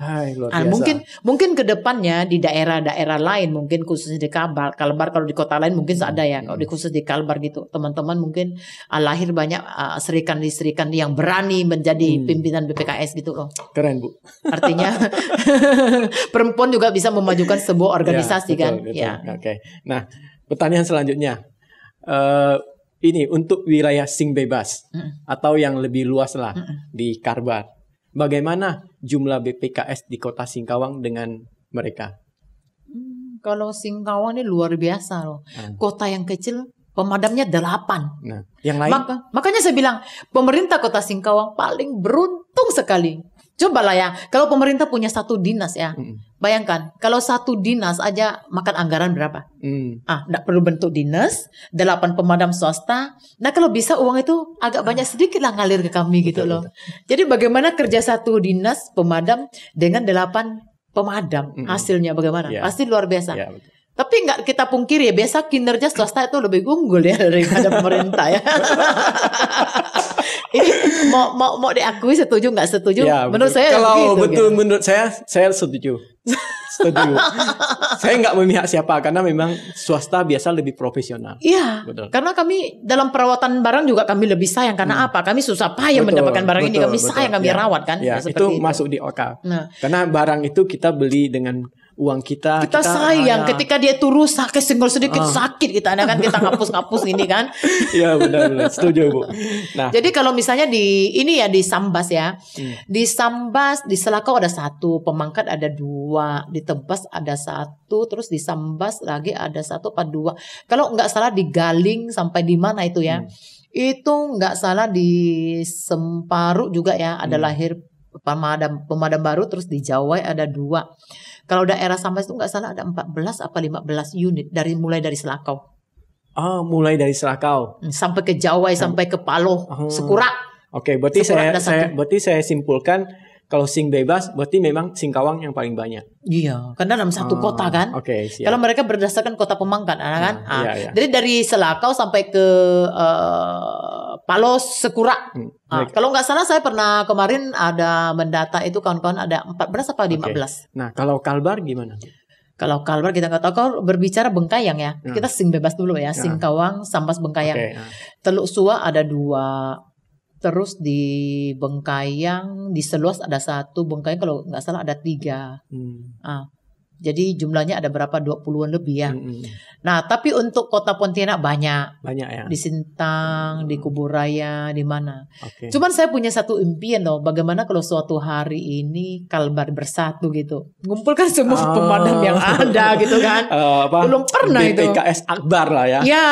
S1: Mungkin ke depannya di daerah-daerah lain, mungkin khususnya di Kalbar kalau di kota lain mungkin ada ya. Kalau khusus di Kalbar gitu, teman-teman mungkin lahir banyak Sri Kandi yang berani menjadi pimpinan BPKS gitu loh.
S2: Keren Bu.
S1: Artinya perempuan juga bisa memajukan sebuah organisasi kan.
S2: Betul. Ya. Oke. Nah, pertanyaan selanjutnya. Ini untuk wilayah Sing Bebas atau yang lebih luas lah di Kalbar. Bagaimana jumlah BPKS di kota Singkawang dengan mereka?
S1: Kalau Singkawang ini luar biasa loh. Kota yang kecil pemadamnya 8.
S2: Nah, yang lain?
S1: Makanya saya bilang pemerintah kota Singkawang paling beruntung sekali. Cobalah ya, kalau pemerintah punya satu dinas ya, bayangkan kalau satu dinas aja makan anggaran berapa? Nggak perlu bentuk dinas, 8 pemadam swasta. Nah kalau bisa uang itu agak banyak sedikit lah ngalir ke kami gitu loh. Jadi bagaimana kerja satu dinas pemadam dengan 8 pemadam, hasilnya bagaimana? Pasti luar biasa. Tapi nggak kita pungkiri ya, biasa kinerja swasta itu lebih unggul ya daripada pemerintah ya. Ini mau diakui setuju nggak setuju?
S2: Ya,
S1: menurut saya
S2: kalau
S1: begitu,
S2: menurut saya setuju. Setuju. Saya nggak memihak siapa karena memang swasta biasa lebih profesional.
S1: Iya. Karena kami dalam perawatan barang juga kami lebih sayang karena apa? Kami susah payah mendapatkan barang ini, kami sayang kami rawat kan.
S2: Ya, itu masuk di OK. Karena barang itu kita beli dengan uang kita.
S1: Kita sayang ketika dia itu rusak, kesenggol sedikit sakit kita, kan kita ngapus-ngapus ini kan.
S2: Iya benar, setuju Bu. Nah,
S1: jadi kalau misalnya di Sambas ya, di Sambas, di Selakau ada 1, Pemangkat ada 2, di Tebas ada 1, terus di Sambas lagi ada 1 apa 2. Kalau nggak salah di Galing sampai di mana itu ya, itu nggak salah di Semparu juga ya, ada lahir pemadam baru, terus di Jawai ada 2. Kalau daerah Sambas itu nggak salah ada 14 apa 15 unit mulai dari Selakau.
S2: Oh, mulai dari Selakau
S1: sampai ke Jawai, sampai ke Paloh, Sekura.
S2: Oke, berarti saya simpulkan kalau sing bebas berarti memang Singkawang yang paling banyak.
S1: Iya, karena dalam satu kota kan.
S2: Oke, siap.
S1: Kalau mereka berdasarkan kota Pemangkat, kan.
S2: Iya.
S1: Jadi dari Selakau sampai ke Paloh, Sekura. Kalau nggak salah saya pernah kemarin ada mendata itu kawan-kawan ada 14 apa 15.
S2: Nah, kalau Kalbar gimana?
S1: Kalau Kalbar kita nggak tahu. Kalau berbicara Bengkayang ya, kita sing bebas dulu ya. Singkawang, Sambas, Bengkayang. Teluk Sua ada 2. Terus di Bengkayang, di Seluas ada 1, Bengkayang kalau nggak salah ada 3. Jadi jumlahnya ada berapa? 20-an lebih ya. Nah, tapi untuk kota Pontianak banyak ya. Di Sintang, di Kuburaya, di mana. Cuman saya punya satu impian loh. Bagaimana kalau suatu hari ini Kalbar bersatu gitu. Ngumpulkan semua pemadam yang ada gitu kan. Belum pernah itu.
S2: BPKS Akbar lah ya.
S1: Ya,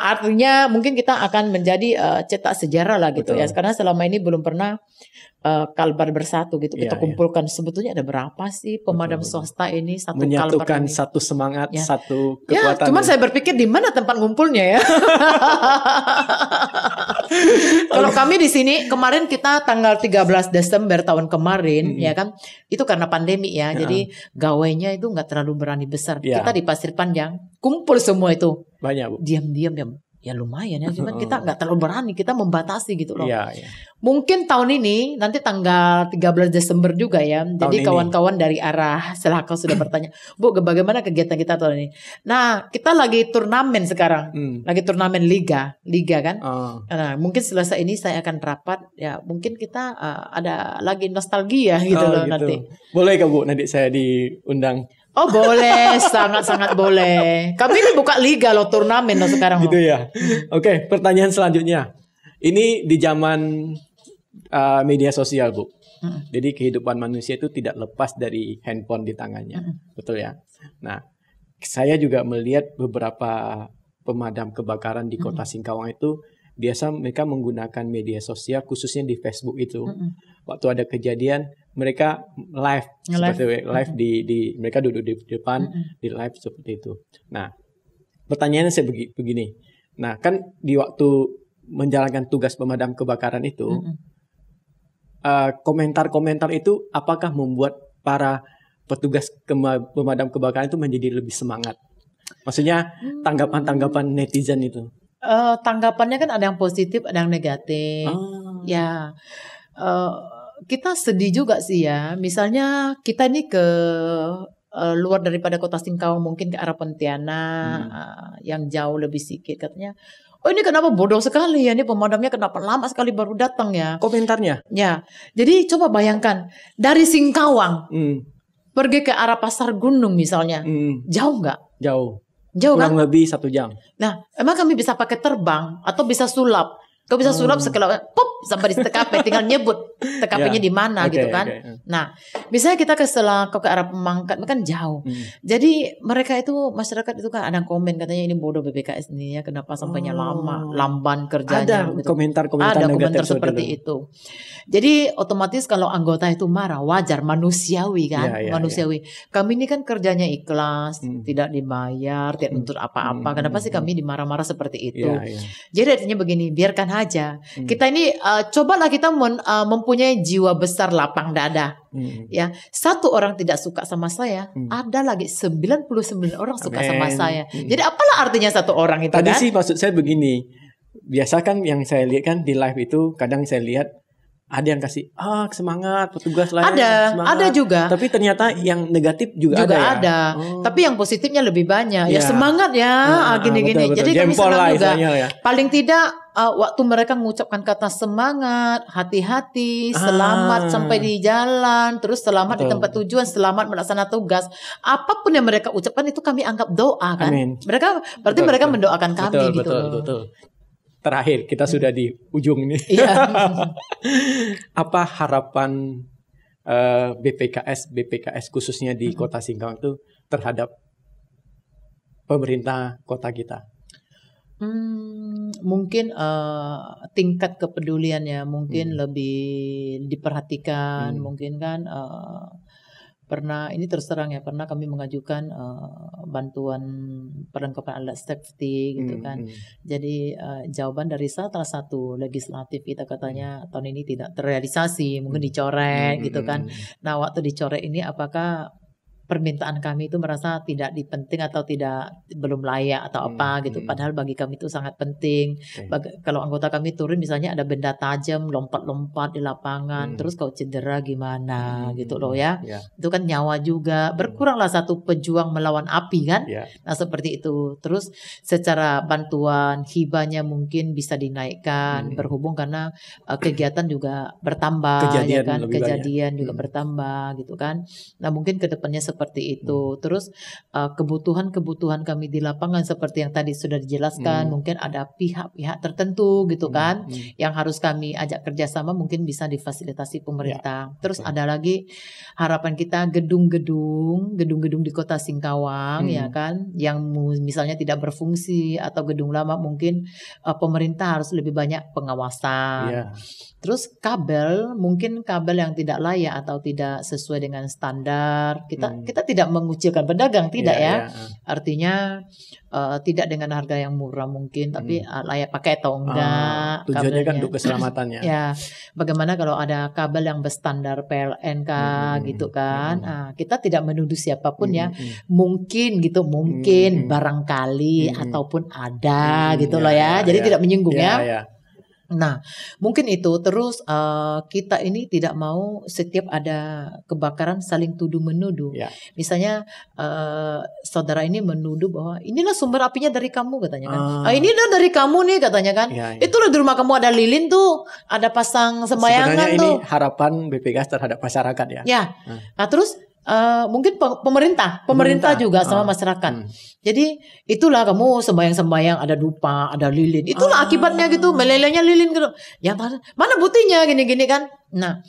S1: artinya mungkin kita akan menjadi cetak sejarah lah gitu. Betul. Ya. Karena selama ini belum pernah Kalbar bersatu gitu. Kita kumpulkan sebetulnya ada berapa sih pemadam swasta ini satu
S2: menyatukan
S1: Kalbar ini.
S2: Satu semangat, satu kekuatan.
S1: Cuman saya berpikir di mana tempat ngumpulnya ya. Kalau kami di sini kemarin kita tanggal 13 Desember tahun kemarin ya kan, itu karena pandemi ya. Jadi gawainya itu nggak terlalu berani besar. Kita di Pasir Panjang kumpul semua itu.
S2: Banyak Bu.
S1: Diam-diam ya lumayan ya, cuman kita nggak terlalu berani, kita membatasi gitu loh.
S2: Iya.
S1: Mungkin tahun ini nanti tanggal 13 Desember juga ya. Jadi kawan-kawan dari arah Selakau sudah bertanya, Bu, bagaimana kegiatan kita tahun ini? Nah, kita lagi turnamen sekarang, lagi turnamen liga kan. Nah, mungkin selesai ini saya akan rapat ya. Mungkin kita ada lagi nostalgia gitu loh gitu. Nanti.
S2: Boleh kan Bu, nanti saya diundang.
S1: Oh boleh, sangat-sangat boleh. Kami ini buka liga loh, turnamen loh sekarang.
S2: Gitu ya. Oke, pertanyaan selanjutnya. Ini di zaman media sosial Bu. Jadi kehidupan manusia itu tidak lepas dari handphone di tangannya. Betul ya. Nah, saya juga melihat beberapa pemadam kebakaran di kota Singkawang itu biasa mereka menggunakan media sosial khususnya di Facebook itu. Waktu ada kejadian mereka live di mereka duduk di depan di live seperti itu. Nah, pertanyaannya saya begini. Nah, kan di waktu menjalankan tugas pemadam kebakaran itu komentar-komentar itu apakah membuat para petugas pemadam kebakaran itu menjadi lebih semangat? Maksudnya tanggapan-tanggapan netizen itu.
S1: Tanggapannya kan ada yang positif, ada yang negatif. Ya, kita sedih juga sih ya. Misalnya kita ini ke luar daripada kota Singkawang, mungkin ke arah Pontianak, yang jauh lebih sedikit. Katanya, oh ini kenapa bodoh sekali ya, ini pemadamnya kenapa lama sekali baru datang ya.
S2: Komentarnya?
S1: Ya, jadi coba bayangkan dari Singkawang pergi ke arah Pasar Gunung misalnya, jauh nggak?
S2: Jauh
S1: Kurang
S2: kan? Lebih 1 jam.
S1: Nah, emang kami bisa pakai terbang atau bisa sulap? Kau bisa sulap sekelau, pop sampai di TKP, tinggal nyebut TKP-nya di mana gitu kan. Nah, misalnya kita ke Selakau ke arah Pemangkat, kan jauh. Jadi mereka itu, masyarakat itu kan ada komen katanya ini bodoh BPKS ini ya, kenapa sampainya lama, lamban kerjanya.
S2: Ada
S1: gitu.
S2: komentar-komentar
S1: ada
S2: negatif
S1: komentar seperti itu. Jadi otomatis kalau anggota itu marah, wajar, manusiawi kan, manusiawi. Kami ini kan kerjanya ikhlas, tidak dibayar, tidak nuntut apa-apa. Kenapa sih kami dimarah-marah seperti itu? Jadi artinya begini, biarkan aja. Kita ini cobalah kita mempunyai jiwa besar, lapang dada. Ya, 1 orang tidak suka sama saya, ada lagi 99 orang suka sama saya. Jadi apalah artinya 1 orang itu?
S2: Tadi
S1: kan?
S2: sih maksud saya begini. Biasa kan yang saya lihat kan di live itu kadang saya lihat ada yang kasih semangat petugas lain.
S1: Ada juga.
S2: Tapi ternyata yang negatif juga ada.
S1: Ya? Tapi yang positifnya lebih banyak. Ya semangat ya, gini-gini.
S2: Betul.
S1: Jadi kami senang juga.
S2: Ya.
S1: Paling tidak waktu mereka mengucapkan kata semangat, hati-hati, selamat sampai di jalan, terus selamat di tempat tujuan, selamat melaksanakan tugas, apapun yang mereka ucapkan itu kami anggap doa kan.
S2: Amin.
S1: Berarti mereka mendoakan kami gitu.
S2: Betul. Terakhir kita sudah di ujung ini. Apa harapan BPKS khususnya di Kota Singkawang itu terhadap pemerintah kota kita?
S1: Mungkin tingkat kepeduliannya mungkin lebih diperhatikan, mungkin kan pernah ini terus terang ya, pernah kami mengajukan bantuan perlengkapan alat safety gitu kan. Jadi jawaban dari salah satu legislatif kita katanya tahun ini tidak terrealisasi, mungkin dicoret gitu kan. Nah waktu dicoret ini apakah permintaan kami itu merasa tidak dipenting atau belum layak atau apa gitu. Padahal bagi kami itu sangat penting. Kalau anggota kami turun misalnya ada benda tajam lompat-lompat di lapangan, terus kalau cedera gimana gitu loh ya. Itu kan nyawa juga. Berkuranglah satu pejuang melawan api kan. Nah seperti itu. Terus secara bantuan hibahnya mungkin bisa dinaikkan berhubung karena kegiatan juga bertambah, kejadian juga bertambah gitu kan. Nah mungkin kedepannya seperti itu. Terus kebutuhan kami di lapangan seperti yang tadi sudah dijelaskan, mungkin ada pihak-pihak tertentu gitu kan yang harus kami ajak kerjasama, mungkin bisa difasilitasi pemerintah. Terus ada lagi harapan kita gedung-gedung di Kota Singkawang ya kan, yang misalnya tidak berfungsi atau gedung lama, mungkin pemerintah harus lebih banyak pengawasan. Terus mungkin kabel yang tidak layak atau tidak sesuai dengan standar. Kita tidak mengucilkan pedagang, tidak ya. Artinya tidak dengan harga yang murah mungkin, tapi layak pakai atau enggak.
S2: Tujuannya kan untuk keselamatannya.
S1: Ya, bagaimana kalau ada kabel yang berstandar PLN gitu kan. Kita tidak menuduh siapapun ya. Mungkin gitu, barangkali ataupun ada gitu loh ya. Jadi tidak menyinggung ya. Nah, mungkin itu. Terus kita ini tidak mau setiap ada kebakaran saling tuduh-menuduh. Misalnya saudara ini menuduh bahwa inilah sumber apinya dari kamu katanya kan. Inilah dari kamu nih katanya kan. Itulah di rumah kamu ada lilin tuh, ada pasang sembayangan tuh.
S2: Sebenarnya ini harapan BPKS terhadap masyarakat ya.
S1: Nah terus mungkin pemerintah juga sama masyarakat. Jadi itulah kamu sembayang ada dupa, ada lilin. Itulah akibatnya gitu, melelehnya lilin gitu. Yang mana buktinya gini-gini kan. Nah,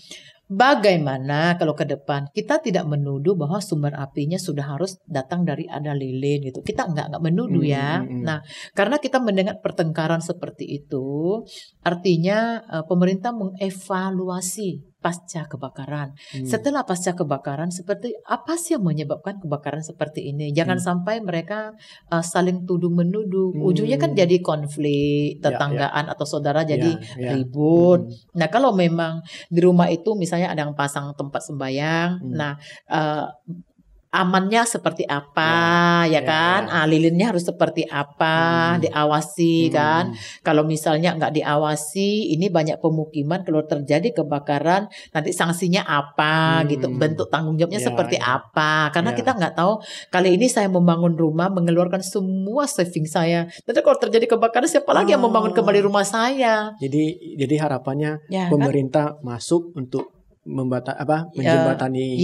S1: bagaimana kalau ke depan kita tidak menuduh bahwa sumber apinya sudah harus datang dari ada lilin gitu. Kita enggak menuduh ya. Nah, karena kita mendengar pertengkaran seperti itu, artinya pemerintah mengevaluasi pasca kebakaran. Setelah pasca kebakaran, seperti apa sih yang menyebabkan kebakaran seperti ini? Jangan sampai mereka saling tuduh-menuduh. Ujungnya kan jadi konflik tetanggaan atau saudara jadi ribut. Nah, kalau memang di rumah itu misalnya ada yang pasang tempat sembayang, nah amannya seperti apa kan, lilinnya harus seperti apa, diawasi kan. Kalau misalnya nggak diawasi, ini banyak pemukiman, kalau terjadi kebakaran nanti sanksinya apa gitu, bentuk tanggung jawabnya seperti apa, karena kita nggak tahu. Kali ini saya membangun rumah, mengeluarkan semua saving saya, tapi kalau terjadi kebakaran siapa lagi yang membangun kembali rumah saya?
S2: Jadi harapannya pemerintah kan masuk untuk menjembatani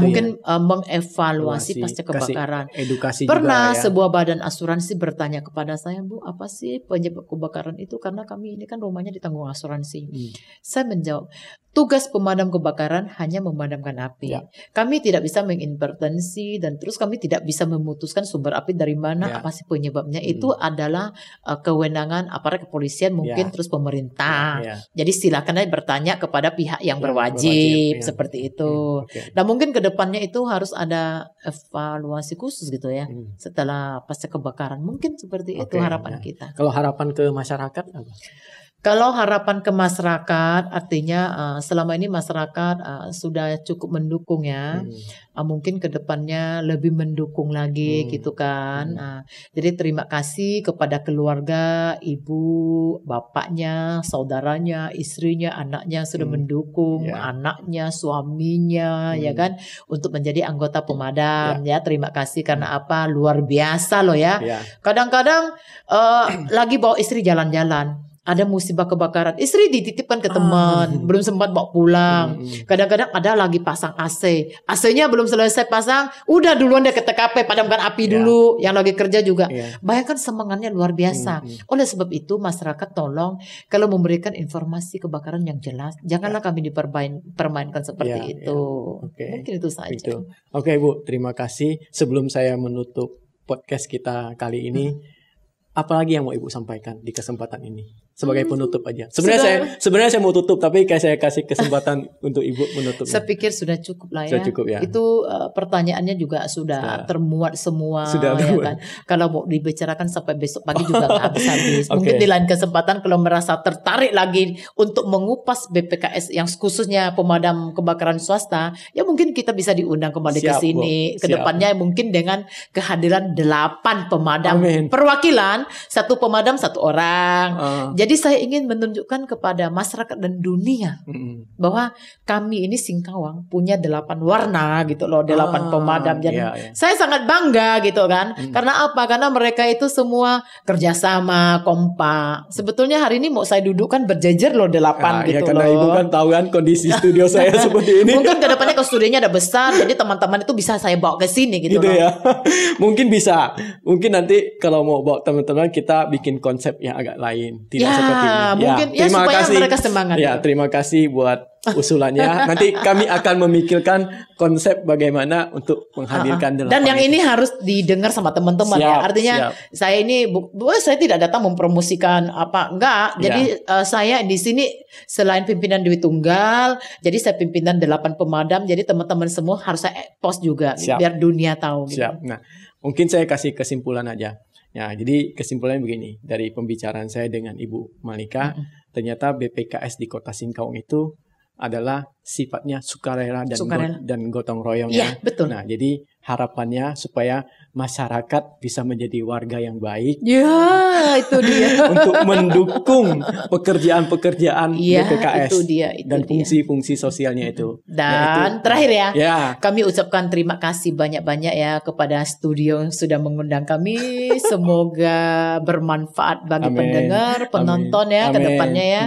S1: mungkin mengevaluasi pasca kebakaran.
S2: Edukasi
S1: pernah
S2: juga,
S1: sebuah badan asuransi bertanya kepada saya, Bu, apa sih penyebab kebakaran itu? Karena kami ini kan rumahnya ditanggung asuransi. Saya menjawab, tugas pemadam kebakaran hanya memadamkan api. Kami tidak bisa mengintervensi dan terus kami tidak bisa memutuskan sumber api dari mana, apa sih penyebabnya. Itu adalah kewenangan aparat kepolisian mungkin terus pemerintah. Jadi silakan aja bertanya kepada pihak yang berwajib seperti itu. Nah, mungkin kedepannya itu harus ada evaluasi khusus gitu ya. Setelah pasca kebakaran mungkin seperti itu harapan kita.
S2: Kalau harapan ke masyarakat apa?
S1: Kalau harapan ke masyarakat, artinya selama ini masyarakat sudah cukup mendukung ya. Mungkin ke depannya lebih mendukung lagi gitu kan. Jadi terima kasih kepada keluarga, ibu, bapaknya, saudaranya, istrinya, anaknya sudah mendukung, anaknya, suaminya ya kan, untuk menjadi anggota pemadam ya. Terima kasih karena apa? Luar biasa loh ya. Kadang-kadang lagi bawa istri jalan-jalan. ada musibah kebakaran, istri dititipkan ke teman, belum sempat bawa pulang. Kadang-kadang ada lagi pasang AC, AC-nya belum selesai pasang, udah duluan dia ke TKP padamkan api dulu, yang lagi kerja juga. Bayangkan semangatnya luar biasa. Oleh sebab itu masyarakat tolong kalau memberikan informasi kebakaran yang jelas, janganlah kami dipermainkan seperti itu. Mungkin itu saja.
S2: Oke Bu, terima kasih. Sebelum saya menutup podcast kita kali ini, apalagi yang mau Ibu sampaikan di kesempatan ini sebagai penutup aja. Sebenarnya saya mau tutup, tapi kayak saya kasih kesempatan untuk Ibu menutup.
S1: Saya pikir sudah cukup lah ya.
S2: Sudah cukup ya.
S1: Itu pertanyaannya juga sudah termuat semua. Sudah ya kan? Kalau mau dibicarakan sampai besok pagi juga nggak habis-habis. Mungkin di lain kesempatan kalau merasa tertarik lagi untuk mengupas BPKS yang khususnya pemadam kebakaran swasta, ya mungkin kita bisa diundang kembali ke sini. Kedepannya mungkin dengan kehadiran 8 pemadam. Perwakilan, 1 pemadam 1 orang. Jadi saya ingin menunjukkan kepada masyarakat dan dunia bahwa kami ini Singkawang punya 8 warna gitu loh, 8 pemadam. Jadi saya sangat bangga gitu kan. Karena apa? Karena mereka itu semua kerjasama, kompak. Sebetulnya hari ini mau saya dudukkan berjejer loh 8 gitu
S2: karena
S1: loh.
S2: Ibu kan tahu kan kondisi studio saya seperti ini.
S1: Mungkin kedepannya kalau studionya ada besar, jadi teman-teman itu bisa saya bawa ke sini gitu loh.
S2: Ya. Mungkin bisa. Mungkin nanti kalau mau bawa teman-teman kita bikin konsep yang agak lain. Tidak seperti ini.
S1: Mungkin
S2: terima
S1: supaya
S2: kasih.
S1: Mereka semangat.
S2: Terima kasih buat usulannya. Nanti kami akan memikirkan konsep bagaimana untuk menghadirkan
S1: dan yang ini harus didengar sama teman-teman ya. Artinya saya ini saya tidak datang mempromosikan apa enggak. Jadi saya di sini selain pimpinan Dewi Tunggal, jadi saya pimpinan 8 pemadam. Jadi teman-teman semua harus saya post juga biar dunia tahu. Gitu.
S2: Nah, mungkin saya kasih kesimpulan aja. Ya, jadi kesimpulannya begini, dari pembicaraan saya dengan Ibu Malika, ternyata BPKS di Kota Singkawang itu adalah sifatnya sukarela dan gotong royong ya.
S1: Betul.
S2: Nah, jadi harapannya supaya masyarakat bisa menjadi warga yang baik.
S1: Ya, itu dia.
S2: Untuk mendukung pekerjaan-pekerjaan BPKS dan fungsi-fungsi sosialnya itu.
S1: Dan terakhir kami ucapkan terima kasih banyak-banyak ya kepada studio yang sudah mengundang kami. Semoga bermanfaat bagi pendengar, penonton ya ke depannya ya.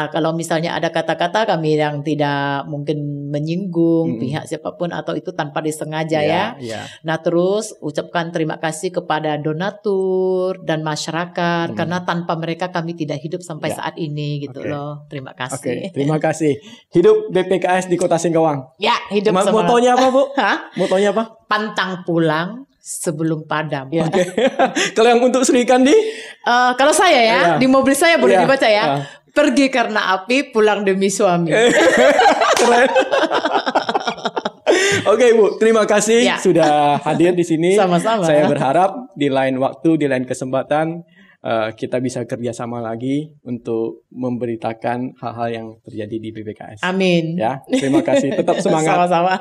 S1: Kalau misalnya ada kata-kata kami yang tidak mungkin menyinggung pihak siapapun atau itu tanpa disengaja ya. Nah, terus ucapkan terima kasih kepada donatur dan masyarakat karena tanpa mereka kami tidak hidup sampai saat ini gitu loh. Terima kasih.
S2: Terima kasih. Hidup BPKS di Kota Singkawang.
S1: Ya, hidup semangat.
S2: Motonya apa, Bu? Motonya apa?
S1: Pantang pulang sebelum padam.
S2: Kalau yang untuk Sri Kandi?
S1: Kalau saya di mobil saya boleh dibaca ya. Pergi karena api, pulang demi suami.
S2: Keren. Oke Bu, terima kasih sudah hadir di sini.
S1: Sama-sama.
S2: Saya berharap di lain waktu, di lain kesempatan kita bisa kerjasama lagi untuk memberitakan hal-hal yang terjadi di BPKS.
S1: Amin.
S2: Ya, terima kasih. Tetap semangat.
S1: Sama-sama.